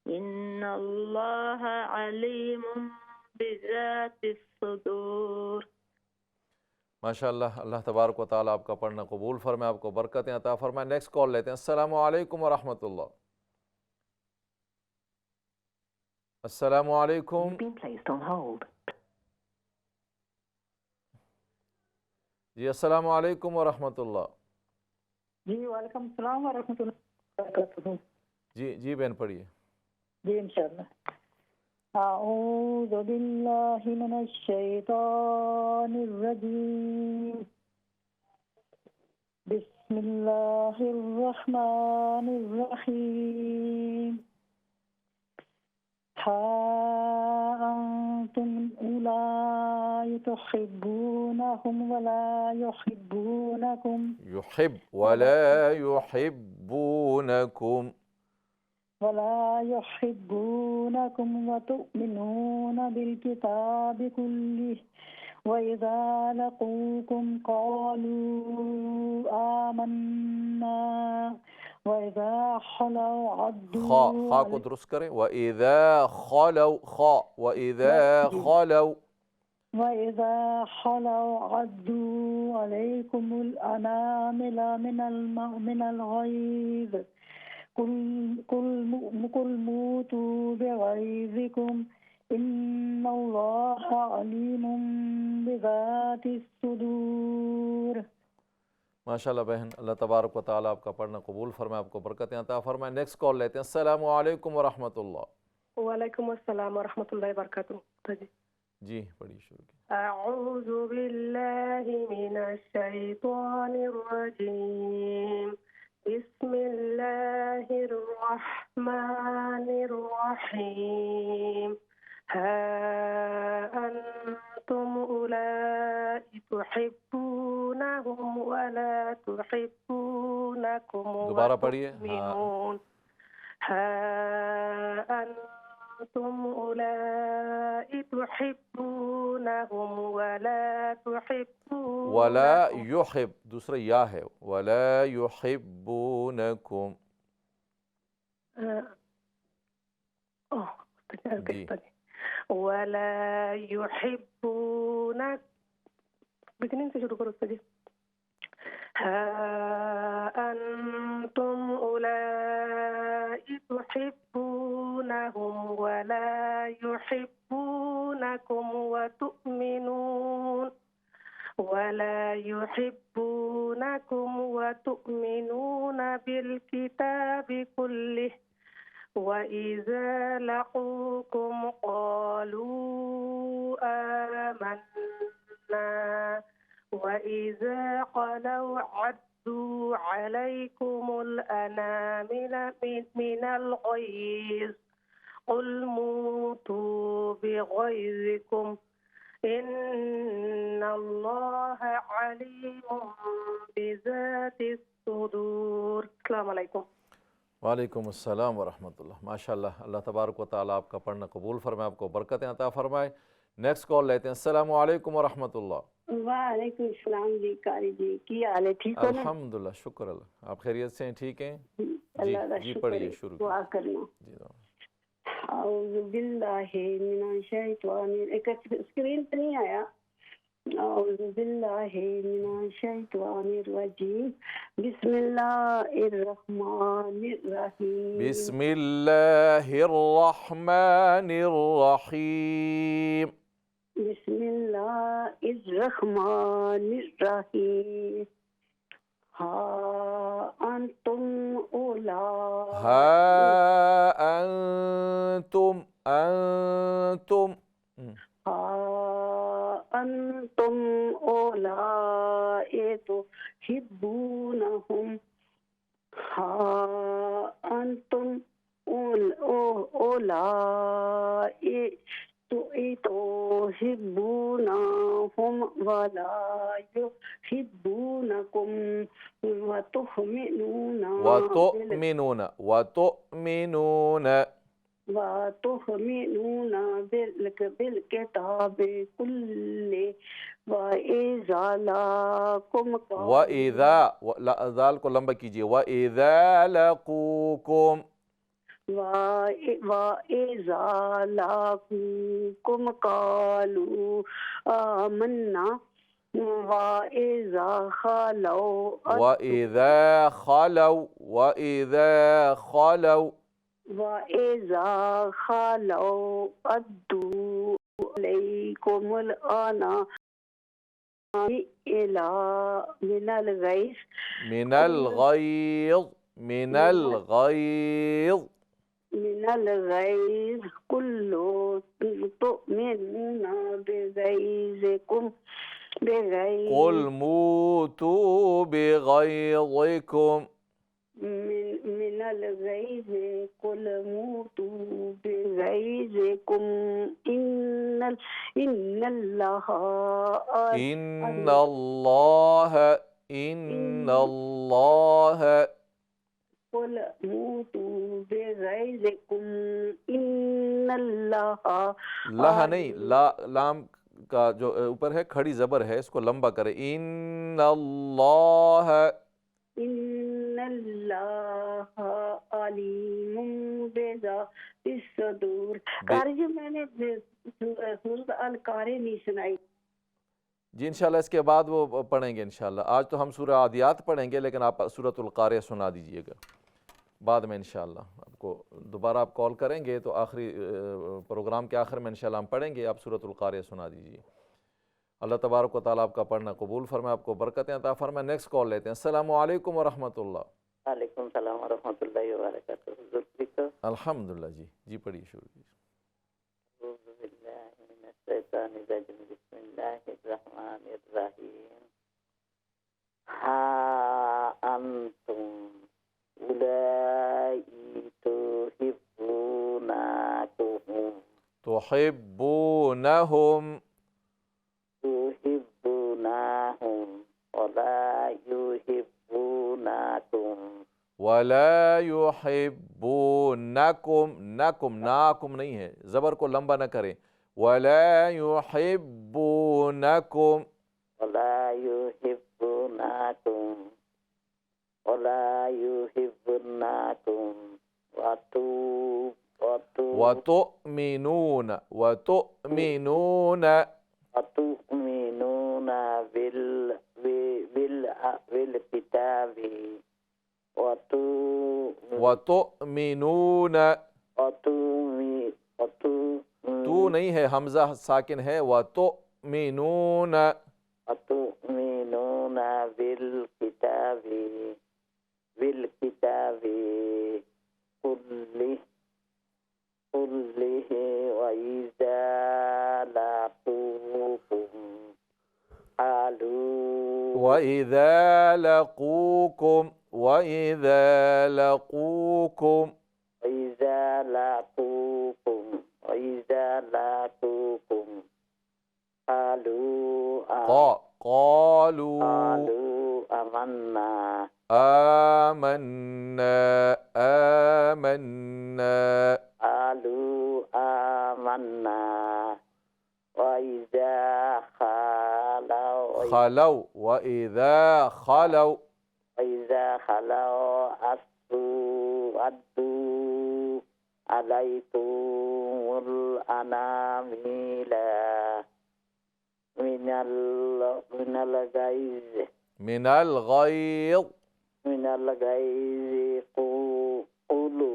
Speaker 3: إن الله عليم بذات الصدور।
Speaker 2: माशाअल्लाह, अल्लाह तबारक व तआला आपका पढ़ना कबूल फरमाए, आपको बरकतें अता फरमाए। नेक्स्ट कॉल लेते हैं। अस्सलामु अलैकुम व रहमतुल्लाह। अस्सलामु अलैकुम। जी अस्सलामु अलैकुम व रहमतुल्लाह।
Speaker 4: जी वालेकुम सलाम व रहमतुल्लाह।
Speaker 2: जी जी बहन पढ़िए।
Speaker 4: जी इंशाअल्लाह। अऊज़ु बिल्लाहि मिनश शैतानिर रजीम, बिस्मिल्लाहिर रहमानिर रहीम। हा अंतुम उलाई तुहिब्बूनहुम वला युहिब्बूनकुम
Speaker 2: युहिब वला युहिब्बूनकुम,
Speaker 4: वला युहिब्बूनकुम व तु'मिनून बिल किताबि कुल्लिहि व وإذا لقوكم قالوا آمنا وإذا خلوا
Speaker 2: खा को दुरुस्त करें। वइज़ा खलौ खा वइज़ा खलौ
Speaker 4: وإذا خلوا عضوا عليكم الأنامل من الغيظ قل موتوا بغيظكم إن الله عليم بذات الصدور।
Speaker 2: माशाल्लाह बहन, अल्लाह तबारक व तआला आपका पढ़ना कबूल फरमाए, आपको बरकतें अता फरमाए। नेक्स्ट कॉल लेते हैं। अस्सलामु अलैकुम व रहमतुल्लाह।
Speaker 7: वालेकुम अस्सलाम व रहमतुल्लाहि व बरकातुहू।
Speaker 2: जी पढ़िए, शुरू कीजिए।
Speaker 7: अऊज़ु बिल्लाहि मिनश शैतानिर रजीम। बिस्मिल्लाहिर रहमानिर रहीम। हा अंतुम उलाई तुहिब्बूनहुम वला तुहिब्बूनकुम
Speaker 2: दोबारा पढ़िए।
Speaker 7: हा तुम उलाई तुहिब्बूनहुम वला तुहिब्बून
Speaker 2: वला युहिब, दूसरा या है, वला युहिब्बूनकुम। जी
Speaker 7: वला युहिब्बून, बिगिनिंग से शुरू करो उस्ताद जी। हा अंतुम उलाई तुहिब्बूनहुम वला युहिब्बूनकुम व तु'मिनून बिल किताबि कुल्लिह वइज़ा लक़ूकुम क़ालू आमन्ना वइज़ा ख़लौ अद्दू अलैकुमुल अनामिल मिनल ग़ैज़ क़ुल मूतू बिग़ैज़िकुम इन्नल्लाह अलीमुम बिज़ातिस सुदूर। अस्सलामु अलैकुम।
Speaker 2: वालेकुम अस्सलाम व रहमतुल्लाह। माशाल्लाह, अल्लाह तबारक व तआला आपका पढ़ना कबूल फरमाए, आपको बरकतें अता फरमाए। नेक्स्ट कॉल लेते हैं। अस्सलामु अलैकुम व रहमतुल्लाह।
Speaker 6: वालेकुम सलाम जी। कारी जी की हाल है? ठीक हो ना?
Speaker 2: अल्हम्दुलिल्लाह, शुक्र अल्लाह। आप खैरियत से हैं? ठीक हैं जी?
Speaker 6: अल्लाह का
Speaker 2: जी
Speaker 6: शुक्र
Speaker 2: पढ़िए,
Speaker 6: है।
Speaker 2: शुरू
Speaker 6: दुआ
Speaker 2: कीजिए।
Speaker 6: करना।
Speaker 2: जी
Speaker 6: औज़ु बिल्लाहि मिनश शैतानिर, एक स्क्रीन पे नहीं आया। औज़ु बिल्लाहि मिनश शैतानिर रजीम। बिस्मिल्लाहिर रहमानिर रहीम।
Speaker 2: बिस्मिल्लाहिर रहमानिर रहीम।
Speaker 6: बिस्मिल्लाहिर रहमानिर रहीम। हा अंतुम उलाई
Speaker 2: हा अंतुम अंतुम
Speaker 6: हा अंतुम उलाई तुहिब्बूनहुम हा अंतुम उलाई तुहिब्बूनहुम वला युहिब्बूनकुम व तु'मिनूना बिल किताबि कुल्लि वइज़ा लक़ूकुम
Speaker 2: वइज़ा ज़ाल को लंबा कीजिए। वइज़ा लक़ूकुम
Speaker 6: वइज़ा लक़ूकुम क़ालू आमन्ना वइज़ा खलौ अद्दू अलैकुमुल अनामिल मिनल ग़ैज़ कुल्लू तु'मिनूना बिग़ैज़िकुम
Speaker 2: क़ुल मूतू बिग़ैज़िकुम
Speaker 6: मिनल ग़ैज़ कुल मूतू बिग़ैज़िकुम इन्नल्लाह कुल मूतू बिग़ैज़िकुम इन्नल्लाह
Speaker 2: लह नहीं, लाम का जो ऊपर है खड़ी ज़बर है, इसको लंबा करें। इन्नल्लाह,
Speaker 6: इन्नल्लाह अलीमुम बिज़ातिस सुदूर। कारी जी मैंने सूरत अल कारी नहीं सुनाई।
Speaker 2: जी इंशाल्लाह इसके बाद वो पढ़ेंगे इंशाल्लाह। आज तो हम सूरह आदियात पढ़ेंगे, लेकिन आप सूरतुल कारिया सुना दीजिएगा बाद में इंशाल्लाह। आपको दोबारा आप कॉल करेंगे तो आखिरी प्रोग्राम के आखिर में इंशाल्लाह हम पढ़ेंगे, आप सूरतुल कारिया सुना दीजिए। अल्लाह तबारक व तआला आपका पढ़ना कबूल फरमाए, आपको बरकतें अता फरमाए। नेक्स्ट कॉल लेते हैं। अस्सलामु अलैकुम व रहमतुल्लाह।
Speaker 3: वालेकुम सलाम व रहमतुल्लाहि व बरकातुहू। हुजूर ठीक हो?
Speaker 2: अल्हम्दुलिल्लाह जी। जी पढ़िए, शुरू कीजिए।
Speaker 3: अऊज़ु बिल्लाहि मिनश शैतानिर रजीम। बिस्मिल्लाहिर रहमानिर रहीम। हा अंतुम उलाई तुहिब्बूनहुम
Speaker 2: तुहिब्बूनहुम
Speaker 3: वला युहिब्बूनकुम।
Speaker 2: वला युहिब्बूनकुम, नकुम नाकुम नहीं है, ज़बर को लंबा न करें। वला युहिब्बूनकुम,
Speaker 3: वला युहिब्बूनकुम वला युहिब्बूनकुम
Speaker 2: वतुमिनून वतुमिनून
Speaker 3: वतुमिनून बिल किताबि
Speaker 2: वतुमिनून, तू नहीं है, हमजा साकिन है। वतुमिनून
Speaker 3: बिल किताबि कुल्लिहि व इज़ा लक़ूकुम क़ालू
Speaker 2: वइज़ा लक़ूकुम वइज़ा लक़ूकुम क़ालू
Speaker 3: आमन्ना
Speaker 2: आमन्ना आमन्ना
Speaker 3: क़ालू आमन्ना व इज़ा
Speaker 2: खलौ वइज़ा खलौ
Speaker 3: अद्दू अलैकुमुल अनामीला मिनल गैज़ क़ुलू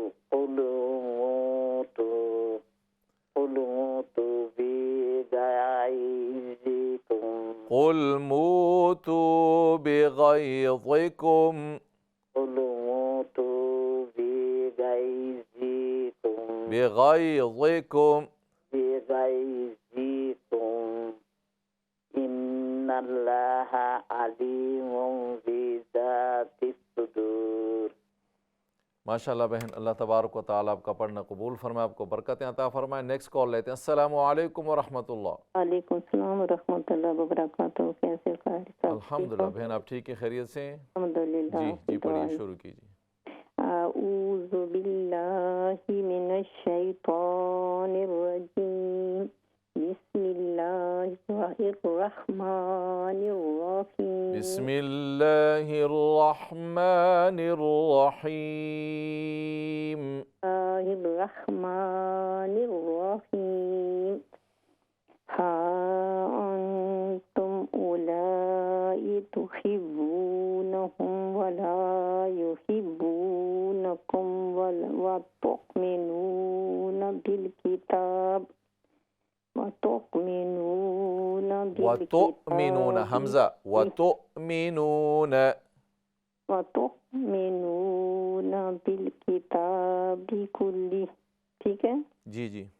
Speaker 3: मूतू बिग़ैज़िकुम
Speaker 2: क़ुल मूतू बिग़ैज़िकुम बिग़ैज़िकुम
Speaker 3: इन्नल्लाहा अलीमुम बिज़ातिस सुदूर।
Speaker 2: माशाअल्लाह बहन, अल्लाह तबारक व तआला आपका पढ़ना कबूल फरमाए, आपको बरकतें अता फरमाए। नेक्स्ट कॉल लेते हैं। अस्सलामु अलैकुम व रहमतुल्लाह।
Speaker 4: वालेकुम सलाम व रहमतुल्लाहि व बरकातहू। कैसे कारी साहब?
Speaker 2: अल्हम्दुलिल्लाह बहन, आप ठीक है, खैरियत से?
Speaker 4: अल्हम्दुलिल्लाह।
Speaker 2: जी जी पढ़िए, शुरू कीजिए।
Speaker 4: अऊज़ु बिल्लाहि मिनश शैतानिर रजीम। बिस्मिल्लाहिर रहमानिर रहीम।
Speaker 2: बिस्मिल्लाहिर रहमानिर रहीम।
Speaker 4: रहमानिर रहीम। हा अंतुम उलाई तुहिब्बूनहुम वला युहिब्बूनकुम व तुमिनून बिल किताब
Speaker 2: वतुमिनून हमजा वतुमिनून
Speaker 4: बिल किताबि कुल्ली। ठीक है
Speaker 2: जी जी।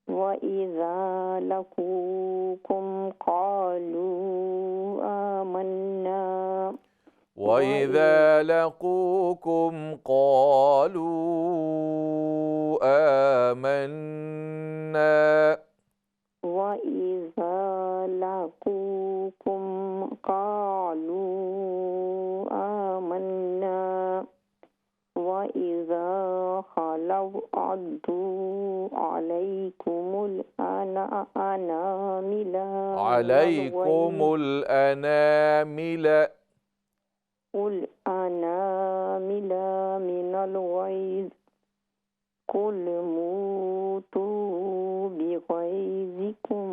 Speaker 4: वइज़ा लक़ूकुम क़ालू आमन्ना
Speaker 2: वइज़ा लक़ूकुम क़ालू आमन्ना
Speaker 4: वइज़ा लक़ूकुम क़ालू आमन्ना वइज़ा खलौ अद्दू अलैकुमुल अनामिला
Speaker 2: अलैकुमुल अनामिला
Speaker 4: मिनल गैज़ कुल मूतू बिगैज़िकुम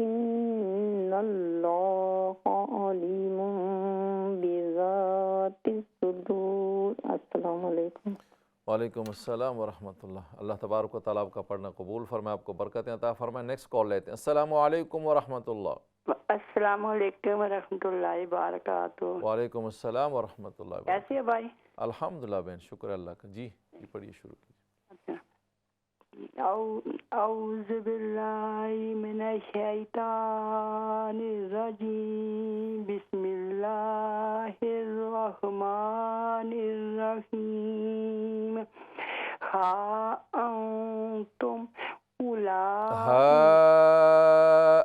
Speaker 4: इन्नल्लाहा अलीमुम बिज़ातिस सुदूर। अस्सलामु अलैकुम।
Speaker 2: वालेकुम अस्सलाम व रहमतुल्लाह। अल्लाह तबारक व तआला आपका पढ़ना कबूल फरमाए, आपको बरकतें अता फरमाए। नेक्स्ट कॉल लेते हैं। अस्सलामु अलैकुम व रहमतुल्लाह।
Speaker 6: अस्सलाम वालेकुम व रहमतुल्लाहि व बरकातुहू।
Speaker 2: वालेकुम अस्सलाम व रहमतुल्लाह।
Speaker 6: कैसे है भाई?
Speaker 2: अल्हम्दुलिल्लाह बहन, शुक्र अल्लाह का। जी पढ़िए, शुरू कीजिए।
Speaker 6: औज़ु बिल्लाहि मिनश शैतानिर रजीम। बिस्मिल्लाहिर रहमानिर रहीम। हा अंतुम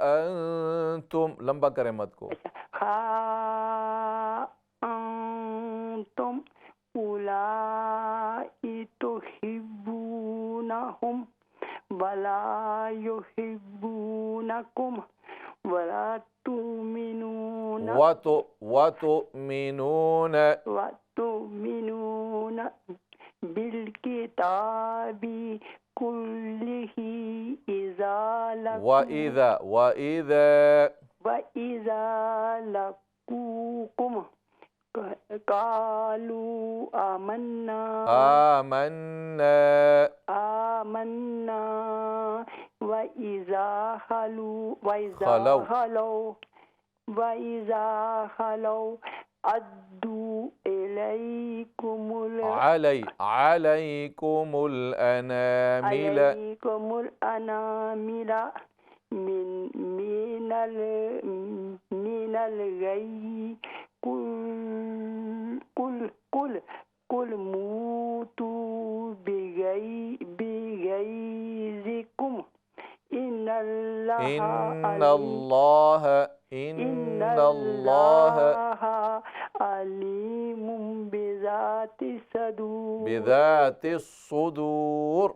Speaker 2: अंतुम, लंबा करें मत को।
Speaker 6: हा अंतुम उलाई तुहिब्बूनहुम वला युहिब्बूनकुम वला तुमिनून बिल किताबी कुल्लिही वइज़ा लक़ूकुम कालू आमन्ना वइज़ा खलौ अद्दू अलैकुमुल अनामिला मिनल गई कुल मूतू बिगैज़िकुम इन्नल्लाहा अलीमुम बिज़ातिस सुदूर।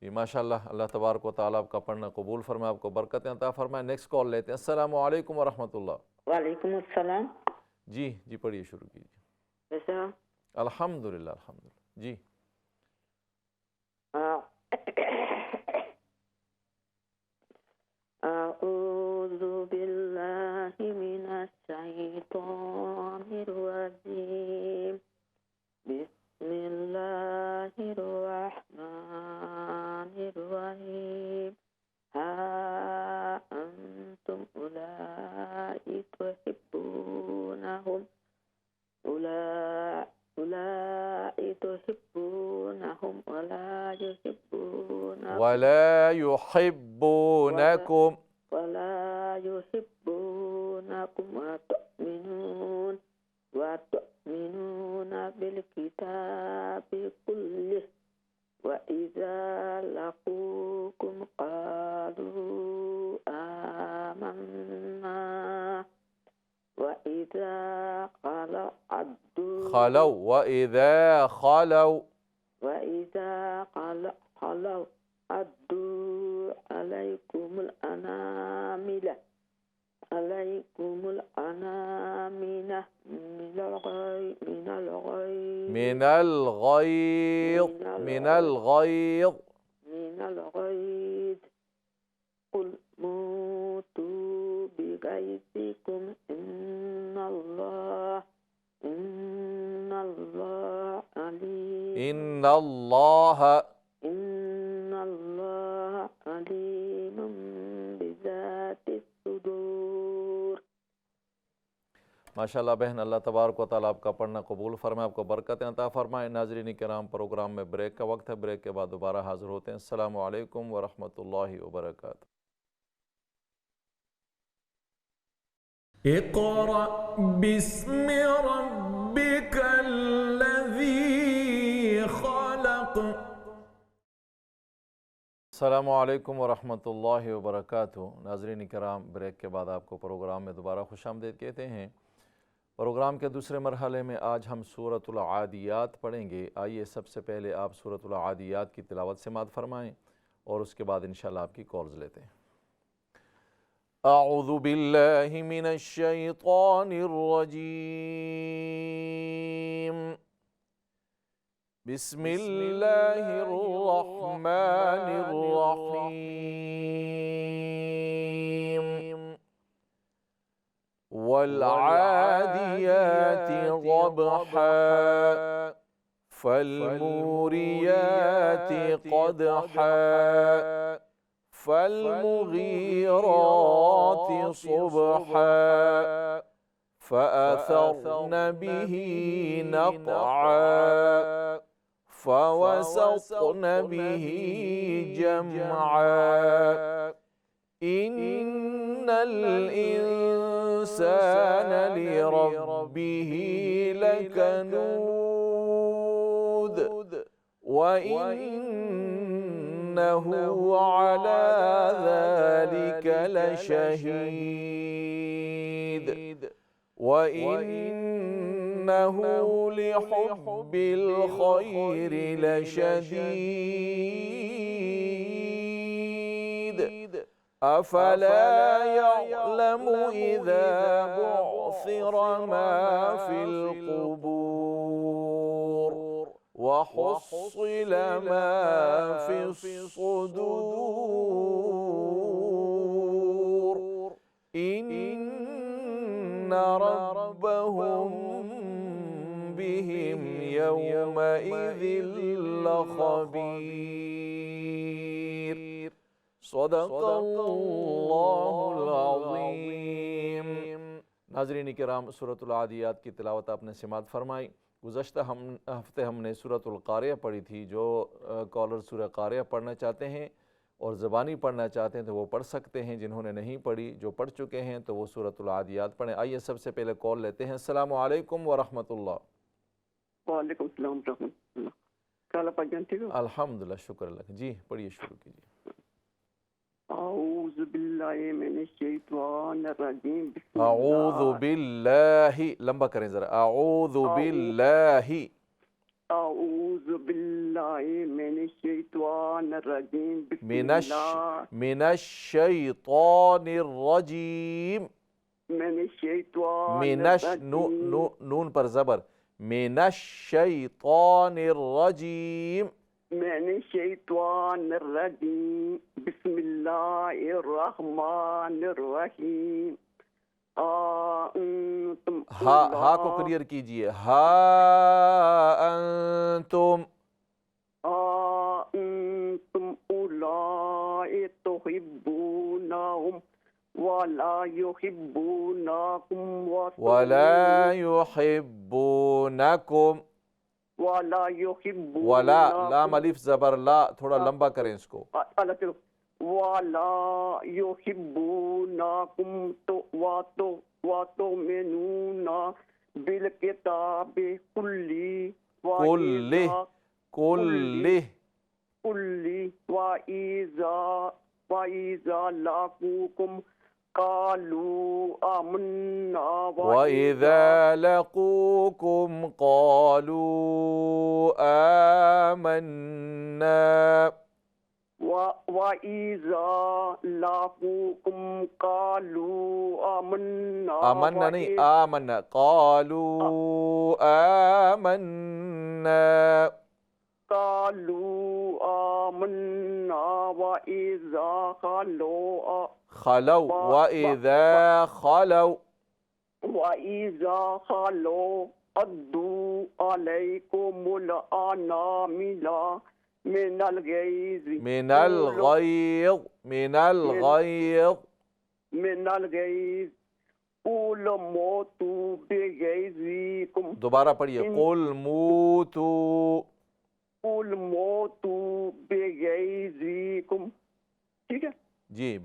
Speaker 2: माशाअल्लाह, अल्लाह तबारक व तआला आपका पढ़ना कबूल फरमाए, आपको बरकतें अता फरमाए। नेक्स्ट कॉल लेते हैं। अस्सलामु अलैकुम व रहमतुल्लाह।
Speaker 3: वालेकुम अस्सलाम।
Speaker 2: जी पढ़िए, शुरू कीजिए।
Speaker 3: कैसे हो?
Speaker 2: अल्हम्दुलिल्लाह अल्हम्दुलिल्लाह। जी
Speaker 3: अऊज़ु बिल्लाहि मिनश शैतानिर रजीम। बिस्मिल्लाहिर रहमानिर रहीम। हा अंतुम उलाई तुहिब्बूनहुम
Speaker 2: वला युहिब्बूनकुम
Speaker 3: वतुमिनून बिल किताबि कुल्लिही वइज़ा लक़ूकुम क़ालू आमन्ना वइज़ा खलौ अद्दू अलैकुमुल अनामिला मिनल गैज़ कुल मूतू बिगैज़िकुम इन्नल्लाहा अलीमुम बिज़ातिस सुदूर।
Speaker 2: माशाअल्लाह बहन, अल्लाह तबारक व तआला आपका पढ़ना कबूल फरमाए, आपको बरकतें अता फरमाए। नाज़रीन किराम, प्रोग्राम में ब्रेक का वक्त है, ब्रेक के बाद दोबारा हाज़िर होते हैं। अस्सलामु अलैकुम व रहमतुल्लाहि व बरकातुहू।
Speaker 1: इक़रा बिस्मि रब्बिकल्लज़ी खलक़।
Speaker 2: अस्सलामु अलैकुम वरहमतुल्लाहि वबरकातुहू। नाज़रीन किराम, ब्रेक के बाद आपको प्रोग्राम में दोबारा खुशामदीद कहते हैं। प्रोग्राम के दूसरे मरहले में आज हम सूरतुल आदियात पढ़ेंगे। आइए सबसे पहले आप सूरतुल आदियात की तिलावत समाअत फरमाएँ और उसके बाद इंशाअल्लाह आपकी कॉल्स लेते हैं। अऊज़ु बिल्लाहि मिनश शैतानिर रजीम। बिस्मिल्लाहिर्रहमानिर्रहीम। वल्आदियाति ज़बहा फल्मुरियाति क़दहा फल्मुगीराति सुबहा फ़अथरन बिही नक़आ फ़वसत्न बिही जमआ इन्नल इंसान लिरब्बिही लकनूद व इन्नहु अला ज़ालिक लशहीद व इन्नहु लिहुब्बिल खैरि लशदीद अफला यअलमु इज़ा बुअसिर मा फिल क़ुबूर व हुस्सिल मा फिस्सुदूर इन्न रब्बहुम बिहिम यौमइज़िन लख़बीर। सदक़ल्लाहुल अज़ीम। नाज़रीन किराम, सूरतुल आदियात की तिलावत आपने समाअत फरमाई। गुज़श्ता हफ्ते हमने सूरतुल क़ारिया पढ़ी थी। जो कॉलर सूरह क़ारिया पढ़ना चाहते हैं और ज़बानी पढ़ना चाहते हैं तो वो पढ़ सकते हैं। जिन्होंने नहीं पढ़ी, जो पढ़ चुके हैं, तो वो सूरतुल आदियात पढ़ें। आइए सबसे पहले कॉल लेते हैं। अस्सलामु अलैकुम वरहमतुल्लाह।
Speaker 6: वालेकुम सलाम रहमतुल्लाह। क्या हाल है भाईजान, ठीक हो?
Speaker 2: अल्हम्दुलिल्लाह, शुक्र अल्लाह का। जी पढ़िए, शुरू कीजिए।
Speaker 6: आऊज़ु बिल्लाहि मिनश शैतानिर रजीम।
Speaker 2: आऊज़ु बिल्लाहि, लंबा करें ज़रा। आऊज़ु बिल्लाहि।
Speaker 6: आऊज़ु बिल्लाहि मिनश शैतानिर रजीम।
Speaker 2: मिनश शैतानिर रजीम।
Speaker 6: मिनश शैतानिर
Speaker 2: मिनश नून पर ज़बर। मिनश शैतानिर रजीम।
Speaker 6: मिनश शैतानिर रजीम। बिस्मिल्लाहिर्रहमानिर रहीम। तुम
Speaker 2: हा को क्लियर कीजिए। हा अंतुम।
Speaker 6: तुम उलाए तुहिब्बूनहुम वला युहिब्बूनकुम
Speaker 2: वला युहिब्बूनकुम।
Speaker 6: वला युहिब्बूनकुम।
Speaker 2: वला, लाम अलिफ ज़बर ला, थोड़ा लंबा करें इसको।
Speaker 6: चलो। वला युहिब्बूनकुम तो मेनूना बिल किताबि कुल्ली वइज़ा लाक़ूकुम क़ालू आमन्ना
Speaker 2: वइज़ा लक़ूकुम क़ालू आमन्ना
Speaker 6: वइज़ा लाक़ूकुम क़ालू आमन्ना।
Speaker 2: आमन्ना नहीं, आमन्ना। क़ालू आमन्ना।
Speaker 6: क़ालू आमन्ना वइज़ा खलौ अद्दू अलैकुमुल अनामिला मिनल गैज़ कुल मौतू बिगैज़िकुम।
Speaker 2: दोबारा पढ़िए। कुल
Speaker 6: मौतू बिगैज़िकुम। ठीक है
Speaker 2: जी।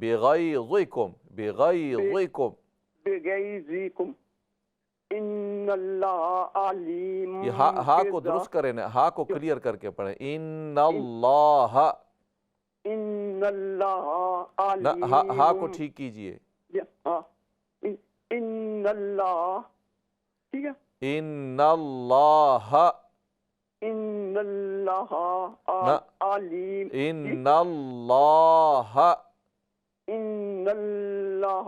Speaker 2: बिगैज़िकुम।
Speaker 6: इन्नल्लाह अलीम।
Speaker 2: ये हा को दुरुस्त करें ना, हा को क्लियर करके पढ़ें। इन्नल्लाह।
Speaker 8: इन्नल्लाह
Speaker 2: ना हा को
Speaker 8: अलीमुम,
Speaker 2: ठीक कीजिए।
Speaker 8: हाँ, इन्नल्लाह, ठीक है,
Speaker 2: इन्नल्लाह,
Speaker 8: इन्नल्लाह
Speaker 2: ना
Speaker 8: अलीम,
Speaker 2: इन्नल्लाह,
Speaker 8: इन्नल्लाह,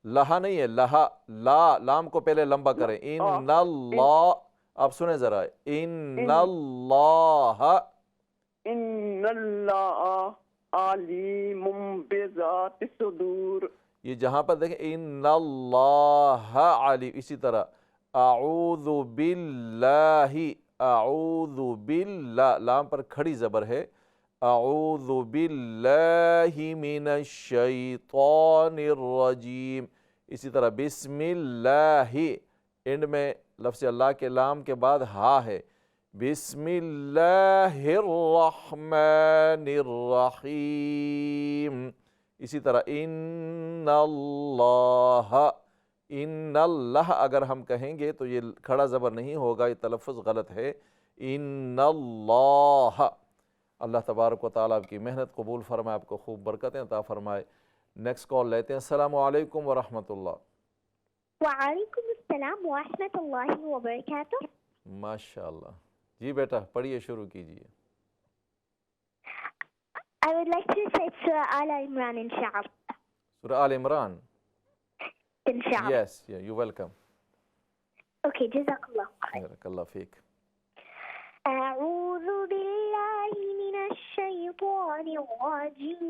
Speaker 2: लहा नहीं है, लहा, लाम को पहले लंबा करें। इन्नल्लाह, आप सुने जरा, इन्नल्लाह,
Speaker 8: इन्नल्लाह अलीमुम बिज़ाति सुदूर।
Speaker 2: ये जहाँ पर देखें इन्नल्लाह अली, इसी तरह आऊज़ु बिल्लाहि, आऊज़ु बिल्ला, लाम पर खड़ी ज़बर है, आऊज़ु बिल्लाहि मिनश शैतानिर रजीम। इसी तरह बिस्मिल्लाहि, एंड में लफ्ज़ अल्लाह के लाम के बाद हा है, बिस्मिल्लाहिर्रहमानिर्रहीम। इसी तरह इन्नल्लाह अगर हम कहेंगे तो ये खड़ा ज़बर नहीं होगा, ये तलफ़्फ़ुज़ गलत है। इन्नल्लाह। अल्लाह तबारक व तआला आपकी मेहनत कबूल फरमाए, आपको खूब बरकतें अता फरमाए। नेक्स्ट कॉल लेते हैं। अस्सलामु अलैकुम व रहमतुल्लाह।
Speaker 9: वालेकुम अस्सलाम व रहमतुल्लाहि व बरकातुहू।
Speaker 2: माशाअल्लाह। जी बेटा पढ़िए, शुरू कीजिए।
Speaker 9: I would like to recite Surah Al Imran inshallah.
Speaker 2: सूरह आल Imran.
Speaker 9: Inshallah.
Speaker 2: Yes, yeah, you're welcome.
Speaker 9: Okay, jazakallah khair.
Speaker 2: Barakallah feek.
Speaker 9: أعوذ بالله من الشيطان الرجيم.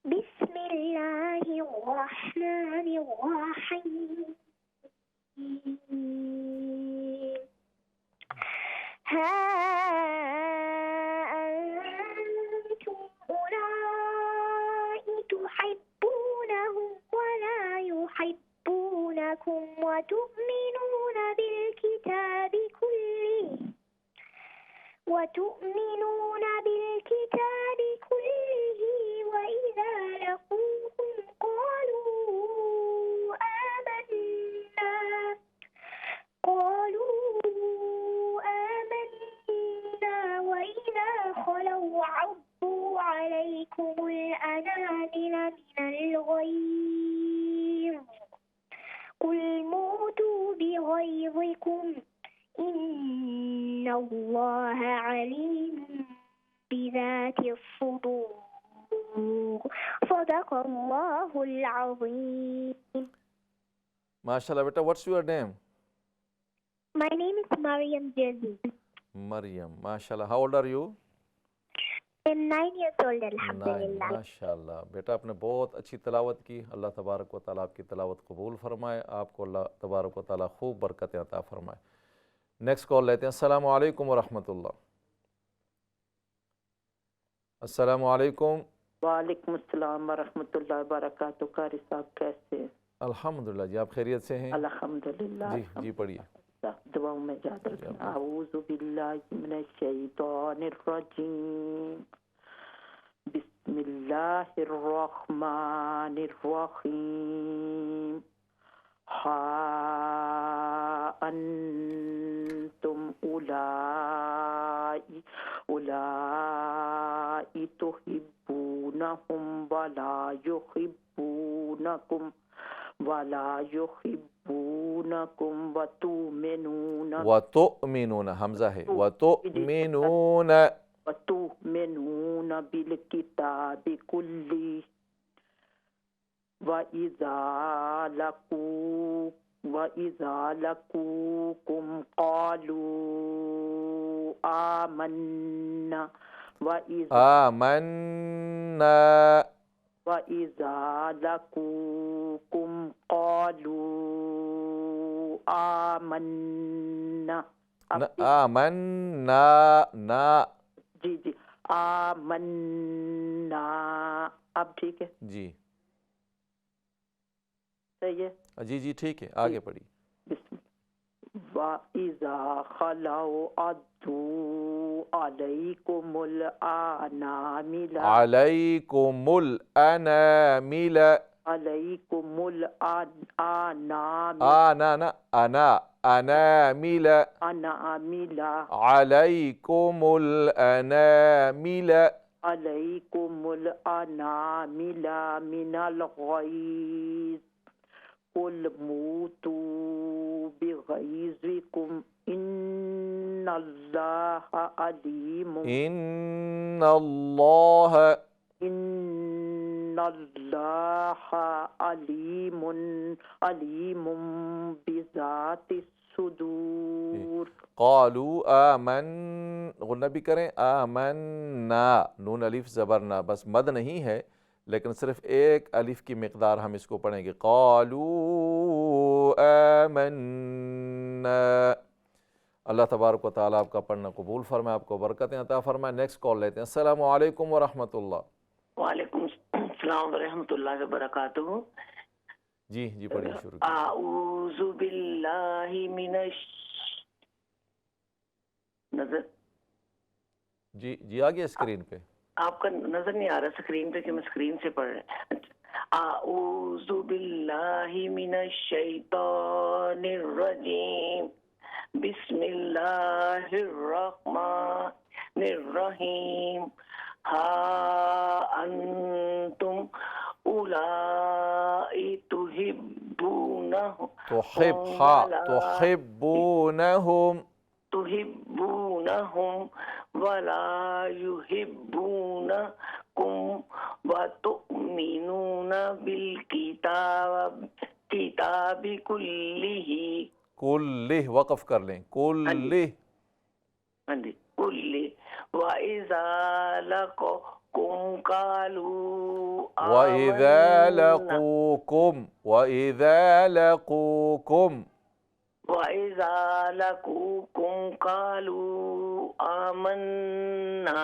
Speaker 9: بسم الله الرحمن الرحيم. ها أنتم أولئك تحبونهم ولا يحبونكم وتؤمنون بالكتاب كله وإذا لقوكم قالوا آمنا وإذا خلوا عضوا عليكم الأنامل من الغيظ قل موتوا بغيظكم إن الله عليم بذات الصدور. صدق الله العظيم.
Speaker 2: माशाल्लाह बेटा, what's your name?
Speaker 9: My name is Mariam Jazzy.
Speaker 2: Maryam, माशाल्लाह. How old are you?
Speaker 9: I'm 9 years old,
Speaker 2: 9,
Speaker 9: alhamdulillah.
Speaker 2: माशाल्लाह। बेटा आपने बहुत अच्छी तिलावत की। अल्लाह तबारक व तआला आपकी तिलावत कबूल फरमाए, आपको अल्लाह तबारक व तआला खूब बरकतें अता फरमाए। नेक्स्ट कॉल लेते हैं। अस्सलामु अलैकुम व रहमतुल्लाह। अस्सलामु अलैकुम।
Speaker 4: वालेकुम अस्सलाम व रहमतुल्लाहि व बरकातुहू। कारी साहब कैसे हैं?
Speaker 2: अल्हम्दुलिल्लाह जी, आप खैरियत से हैं?
Speaker 4: अल्हम्दुलिल्लाह।
Speaker 2: जी पढ़िए।
Speaker 4: दुआओं में याद रखें। अऊज़ु बिल्लाहि मिनश शैतानिर रजीम। बिस्मिल्लाहिर रहमानिर रहीम। हा अंतुम उलाई तुहिब्बूनहुम वला युहिब्बूनकुम वतुमिनून, हमजा है, वतुमिनून बिल किताबि कुल्ली वइज़ा लकूकुम क़ालू आमन्ना वइज़ा लकूकुम क़ालू आमन्ना।
Speaker 2: आमन्ना।
Speaker 4: जी आमन्ना। अब ठीक है
Speaker 2: जी,
Speaker 4: सही है
Speaker 2: जी ठीक है, आगे पढ़िए।
Speaker 4: वइज़ा खलौ अद्दू अलैकुमुल अनामिला अलैकुमुल अनामिला
Speaker 2: अनामिला अलैकुमुल अनामिला
Speaker 4: अलैकुमुल अनामिला मिनल गैज़ कुल मूतू बिगैज़िकुम इन्नल्लाहा अलीमुन अलीमुन बिज़ातिस सुदूर।
Speaker 2: क़ालू आमन, गुन्ना भी करें, आमन्ना, नून अलिफ ज़बर ना, बस मद नहीं है लेकिन सिर्फ एक अलिफ की मिक़दार हम इसको पढ़ेंगे। क़ालू आमन्ना। अल्लाह तबारक व तआला आपका पढ़ना कबूल फरमाए, आपको बरकतें अता फरमाए। नेक्स्ट कॉल लेते हैं। अस्सलामु अलैकुम व रहमतुल्लाह।
Speaker 10: वालेकुम सलाम व रहमतुल्लाहि व बरकातुहू।
Speaker 2: जी पढ़िए, शुरू
Speaker 10: आऊज़ु बिल्लाहि मिनश नजर
Speaker 2: जी आ गया स्क्रीन पे।
Speaker 10: आपका नजर नहीं आ रहा स्क्रीन पे कि मैं स्क्रीन से पढ़ रहा। आऊज़ु बिल्लाहि मिनश शैतानिर रजीम बिस्मिल्लाहिर रहमानिर रहीम। हा अंतुम उलाई तुहिब्बूनहुम वला युहिब्बूनकुम व तुमिनूना बिल किताबि कुल्लिही।
Speaker 2: कुल्लिह वक़फ़ कर लें, कुल्लिह।
Speaker 10: कुल्लिह व इज़ा लक़ूकुम क़ालू आमन्ना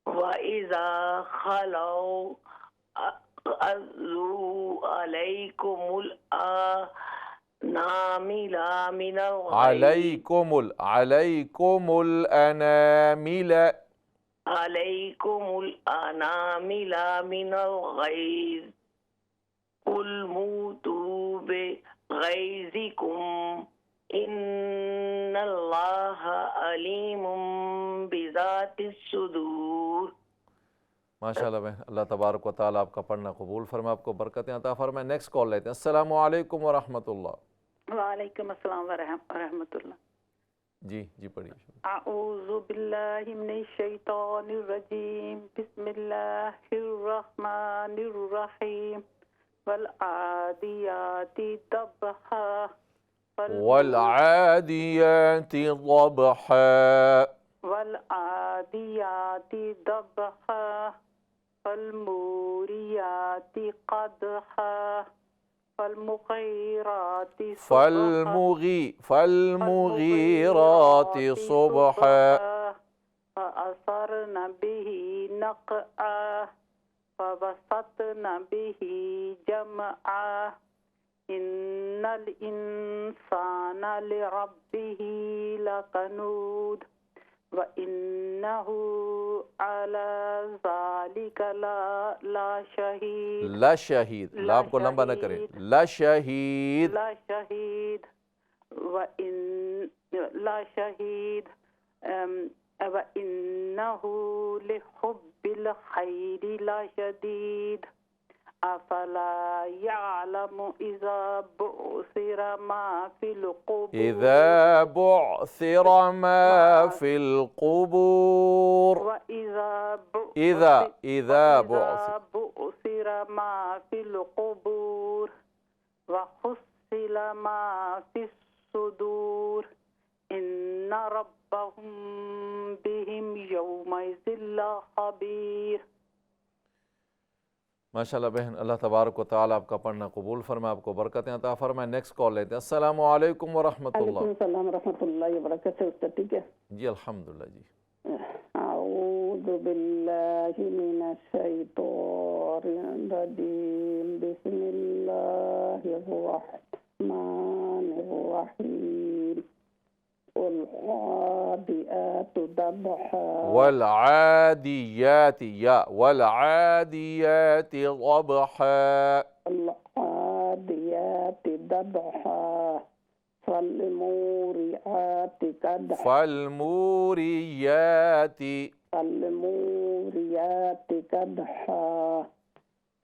Speaker 10: व इज़ा खलौ अज़ू अलैकुमुल अनामिला मिनल
Speaker 2: अलैकुमुल
Speaker 10: अनामिला मिनल गैज़ कुल मूतू बिगैज़िकुम इन्नल्लाहा अलीमुम बिज़ातिस सुदूर।
Speaker 2: माशाअल्लाह बहन, अल्लाह तबारक व तआला आपका पढ़ना कबूल फरमाए, आपको बरकतें अता फरमाए। नेक्स्ट कॉल लेते हैं। अस्सलामु अलैकुम व रहमतुल्लाह।
Speaker 5: वालेकुम अस्सलाम व रहमतुल्लाह।
Speaker 2: जी पढ़िए।
Speaker 5: आऊज़ु बिल्लाहि मिनश शैतानिर रजीम बिस्मिल्लाहिर रहमानिर रहीम। वल आदियाति दबहा
Speaker 2: वल आदियाति दबहा फलमुरियाति क़दहा फलमुग़ीराति सुबहा फअसरन बिही नक़आ फवसतन बिही जमआ इन्नल इंसाना लिरब्बिही लकनूद व इन्नहु अला ज़ालिका लशहीद। लाम को लंबा न करें, लशहीद
Speaker 5: व इन्नहु लिहुब्बिल खैरि लशदीद अफला यअलमु इज़ा बुअसिरा मा फिल क़ुबूर व इज़ा बुअसिरा मा फिल क़ुबूर व हुस्सिल मा फिस सुदूर इन्ना रब्बहुम बिहिम यौमइज़िन लख़बीर।
Speaker 2: माशाअल्लाह बहन, अल्लाह तबारक व तआला आपका पढ़ना कबूल फरमाए, आपको बरकतें अता फरमाए। नेक्स्ट कॉल लेते हैं। अस्सलामु अलैकुम व रहमतुल्लाह।
Speaker 5: सलाम रहमतुल्लाहि व बरकातहू। ठीक है
Speaker 2: जी अल्हम्दुलिल्लाह जी।
Speaker 5: आऊज़ु बिल्लाहि मिनश शैतानिर रजीम बिस्मिल्लाहिर रहमानिर रहीम
Speaker 4: والعاديات ضبحا
Speaker 2: والعاديات या والعاديات ضبحا
Speaker 4: والعاديات ضبحا فالموريات قدحا
Speaker 2: فالموريات
Speaker 4: فالموريات قدحا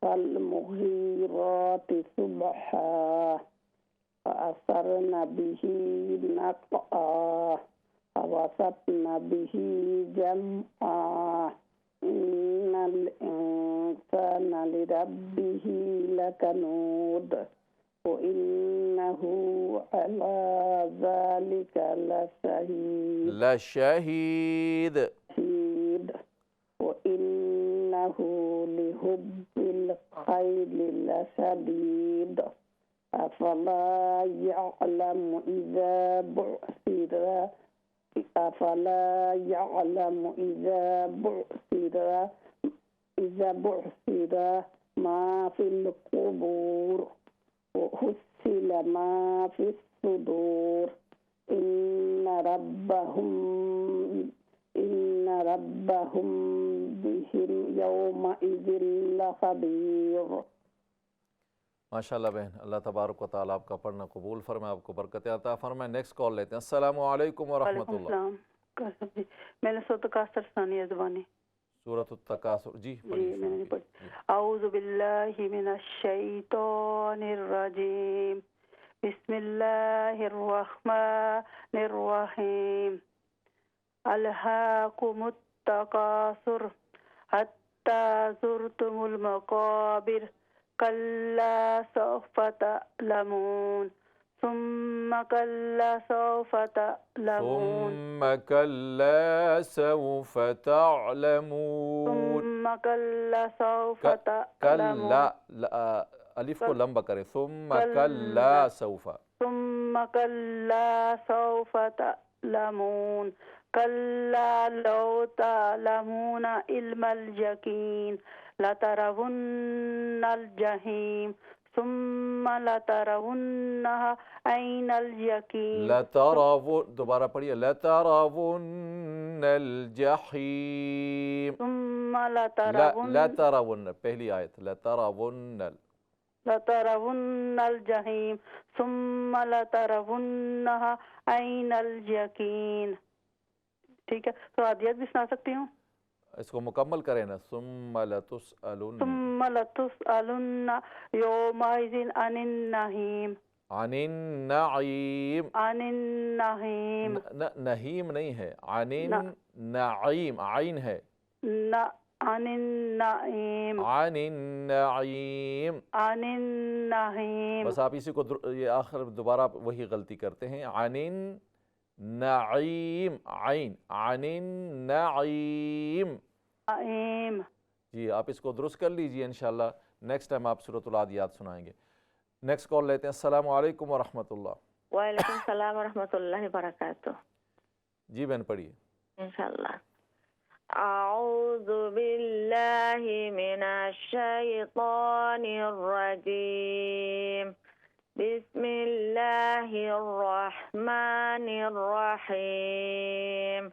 Speaker 4: فالمغيرات صبحا فأثرن به نقعا فوسطن به جمعا إن الإنسان لربه لكنود وإنه على ذلك
Speaker 2: لشهيد
Speaker 4: وإنه لحب الخير لشديد أفلا يعلم إذا بعثر ما في القبور وحصل ما في الصدور إن ربهم بهم يومئذ لخبير।
Speaker 2: माशाल्लाह बहन, अल्लाह तबारक व तआला आपका पढ़ना कबूल फरमाए, आपको बरकत अता फरमाए। नेक्स्ट कॉल लेते हैं। अस्सलामु अलैकुम व रहमतुल्लाह।
Speaker 6: मैंने सूरत तकासुर सानिया ज़ुबानी
Speaker 2: सूरत तकासुर जी
Speaker 6: मैंने नहीं पढ़ी। औज़ु बिल्लाहि मिनश शैतानिर रजीम बिस्मिल्लाहिर रहमानिर रहीम अलहाकुमुत तकासुर हत्ता ज़ुरतुमुल मक़ाबिर कल्ला सौफ तअलमून सुम्मा कल्ला सौफ तअलमून
Speaker 2: सुम्मा कल्ला सौफ तअलमून
Speaker 6: सुम्मा कल्ला सौफ तअलमून
Speaker 2: कल्ला अलिफ को लंबा करें। सुम्मा कल्ला सौफ
Speaker 6: सुम्मा कल्ला सौफ तअलमून कल्ला लौ तअलमून इल्मल यकीन लतरवुन्नल जहीम सुम्मा लतरवुन्नहा ऐनल यकीन
Speaker 2: दोबारा पढ़िए। लतरवुन्नल जहीम
Speaker 6: सुम्मा
Speaker 2: लतरवुन्न पहली आयत
Speaker 6: लतरवुन्नल जहीम सुम्मा लतरवुन्नहा ऐनल यकीन। ठीक है, तो आदियत भी सुना सकती हूँ।
Speaker 2: इसको मुकम्मल करें ना। सुम्मा
Speaker 6: लतुसअलुन्ना यौमइज़िन अनिन नहीम
Speaker 2: अनिन नईम नहीम नहीं है, अनिन नईम आइन है
Speaker 6: अनिन नईम।
Speaker 2: बस आप इसी को ये आखिर दोबारा वही गलती करते हैं। अनिन नईम आइन अनिन नईम जी, आप इसको दुरुस्त कर लीजिए इंशाल्लाह। नेक्स्ट टाइम आप सूरतुल आदियात सुनाएंगे। नेक्स्ट कॉल लेते हैं। अस्सलामु अलैकुम व रहमतुल्लाह।
Speaker 3: वालेकुम सलाम व रहमतुल्लाहि व बरकातुहू।
Speaker 2: जी बहन पढ़िए
Speaker 3: इंशाल्लाह। अऊज़ु बिल्लाहि मिनश शैतानिर रजीम बिस्मिल्लाहिर रहमानिर रहीम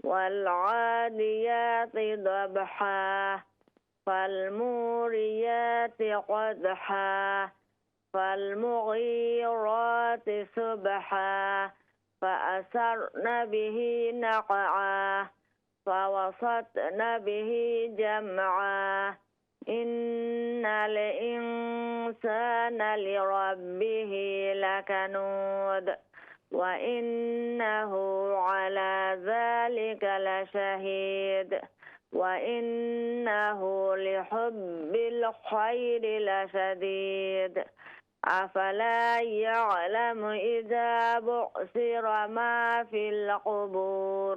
Speaker 3: वल्आदियाति ज़बहा फल्मुरियाति क़दहा फल्मुग़ीराति सुबहा फ़असरन बिही नक़आ फ़वसतन बिही जमआ इन्नल इंसान लिरब्बिही लकनूद व इन्नहु अला ज़ालिका लशहीद व इन्नहु लिहुब्बिल खैरि लशदीद अफला यअलमु इज़ा बुअसिर मा फिल क़ुबूर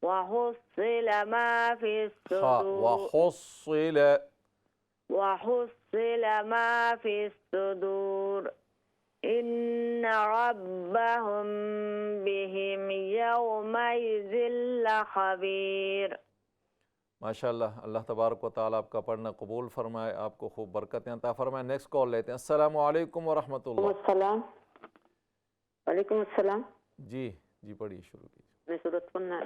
Speaker 3: व हुस्सिल मा फिस सुदूर وحصل ما في الصدور إن ربهم بهم يومئذ लखबीर।
Speaker 2: माशाल्लाह, अल्लाह तबारक व तआला आपका पढ़ना कबूल फरमाए, आपको खूब बरकतें अता फरमाए। नेक्स्ट कॉल लेते हैं। अस्सलामु अलैकुम व रहमतुल्लाह।
Speaker 4: वालेकुम अस्सलाम।
Speaker 2: जी जी पढ़िए, शुरू कीजिए।
Speaker 4: मैं सूरत पढ़ना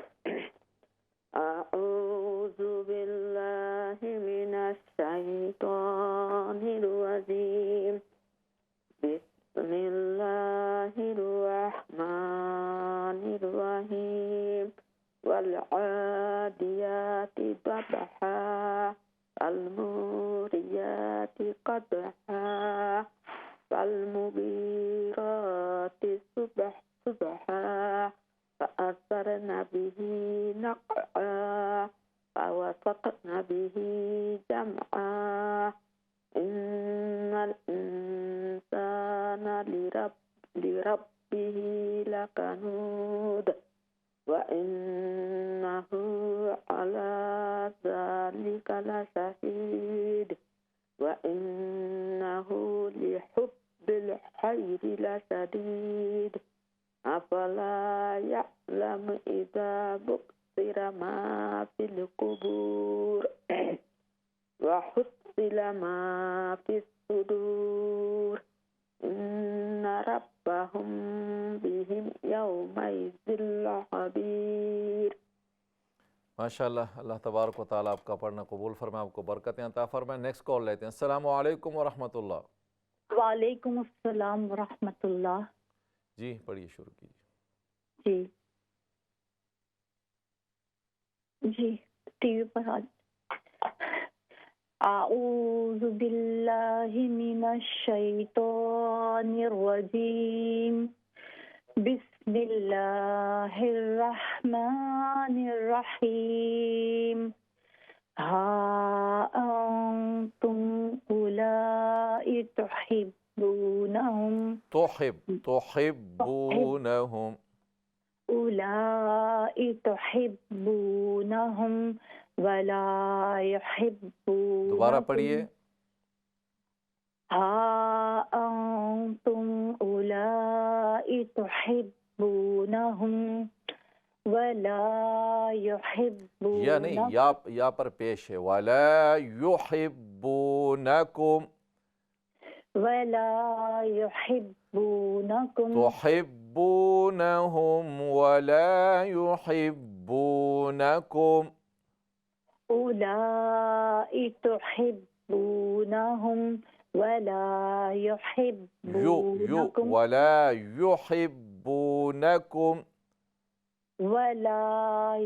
Speaker 4: अऊज़ु बिल्लाहि मिनश शैतानिर रजीम बिस्मिल्लाहिर रहमानिर रहीम वल आदियाति दबहा वल मूरियाति क़दहा वल मुगीराति सुबहा فأثرن به نقعا فوسطن به جمعا إن الإنسان لربه لكنود وإنه على ذلك لشهيد وإنه لحب الخير لشديد أفلا يعلم إذا بؤثر ما في القبور وحصل ما في الصدور إن ربهم بهم يومئذ لخبيर।
Speaker 2: माशाअल्लाह, अल्लाह तबारक व तआला आपका पढ़ना कबूल फरमाए, आपको बरकतें अता फरमाए। नेक्स्ट कॉल लेते हैं। अस्सलामु अलैकुम व रहमतुल्लाह।
Speaker 5: वालेकुम अस्सलाम व रहमतुल्लाह।
Speaker 2: जी पढ़िए, शुरू कीजिए।
Speaker 5: जी टीवी पर आज आऊज़ु बिल्लाहि मिनश शैतानिर रजीम बिस्मिल्लाहिर रहमानिर रहीम हा अंतुम उलाई
Speaker 2: तुहिब्बूनहुम
Speaker 5: उलाई तुहिब्बूनहुम वला युहिब्बूनकुम।
Speaker 2: दोबारा पढ़िए।
Speaker 5: हा अंतुम उलाई तुहिब्बूनहुम वला युहिब्बूनकुम।
Speaker 2: या नहीं, या पर पेश है, वला युहिब्बूनकुम
Speaker 5: वला युहिब्बूनकुम।
Speaker 2: तुहिब्बूनहुम वला युहिब्बूनकुम।
Speaker 5: उलाई तुहिब्बूनहुम वला युहिब्बूनकुम।
Speaker 2: वला युहिब्बूनकुम।
Speaker 5: वला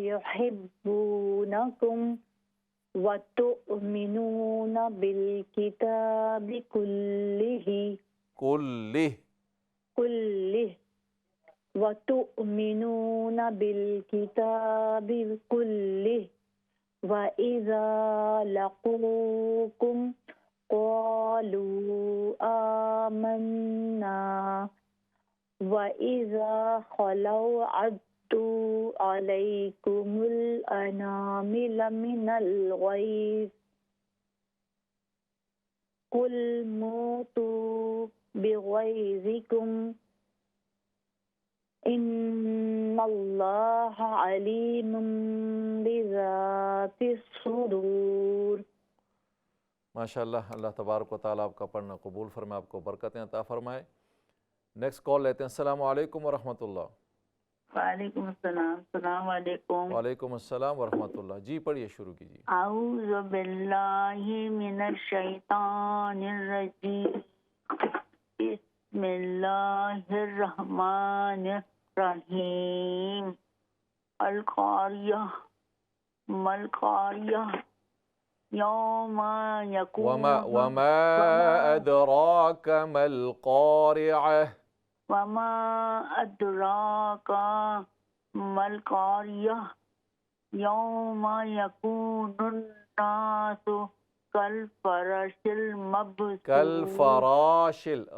Speaker 5: युहिब्बूनकुम वतुमिनून बिल किताबि कुल्लिहि वतुमिनून बिल किताबि कुल्लिहि व इज़ा लक़ूकुम क़ालू आमन्ना व इज़ा खलौ अद्दू अलैकुमुल अनामिल मिनल गैज़ कुल मूतू बिगैज़िकुम इन्नल्लाह अलीमुम बिज़ातिस सुदूर।
Speaker 2: माशाअल्लाह, अल्लाह तबारक व तआला आपका पढ़ना कबूल फरमाए, आपको बरकतें अता फरमाए। नेक्स्ट कॉल लेते हैं। अस्सलामु अलैकुम व रहमतुल्लाह।
Speaker 11: वालेकुम अस्सलाम। अस्सलाम वालेकुम।
Speaker 2: वालेकुम अस्सलाम व रहमतुल्लाह। जी पढ़िए, शुरू कीजिए।
Speaker 11: आऊज़ु बिल्लाहि मिनश शैतानिर रजीम बिस्मिल्लाहिर रहमानिर रहीम अल क़ारियह मल क़ारियह यौमा यकूनु
Speaker 2: वमा अदराक मल क़ारिअह
Speaker 11: वमा अदराका मल क़ारियह यौमा यकूनुन नासु कल फराशिल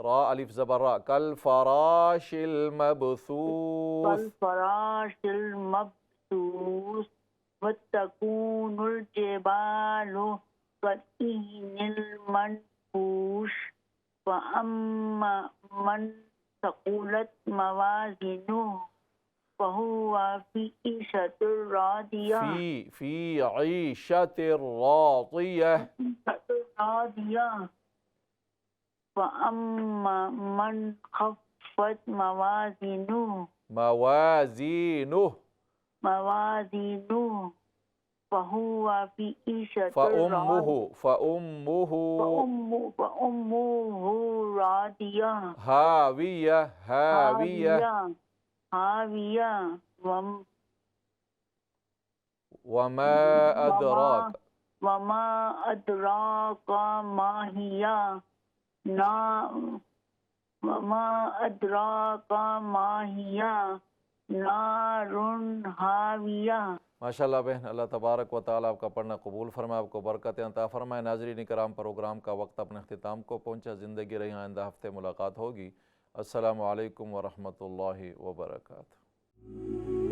Speaker 2: रा अलिफ ज़बर रा कल फराशिल मबसूस वतकूनुल जिबालु कइनिल मनफूश फअम्मा मन सक़ुलत मवाज़िनुहु फहुवा फी ईशतिर रादियह फअम्मा मन खफ़्फ़त मवाज़िनुहु मवाज़ीनुह
Speaker 11: मवाज़ीनुह फहुवा फी ईशतिर
Speaker 2: फ़उम्मुहु
Speaker 11: फउम्मुहु रादिया
Speaker 2: हाविया हाविया
Speaker 11: हाविया
Speaker 2: वमा अदराक
Speaker 11: वमा अदराका माहिया ना वमा अदराका माहिया नारुन हाविया।
Speaker 2: माशाल्लाह बहन, अल्लाह तबारक व तआला आपका पढ़ना कबूल फरमाए, आपको बरकत अता फरमाए। नाज़रीन किराम, प्रोग्राम का वक्त अपने अख्तिताम को पहुँचा। ज़िंदगी रही, आइंदा हफ्ते मुलाकात होगी। अस्सलामु अलैकुम व रहमतुल्लाहि व बरकातुहू।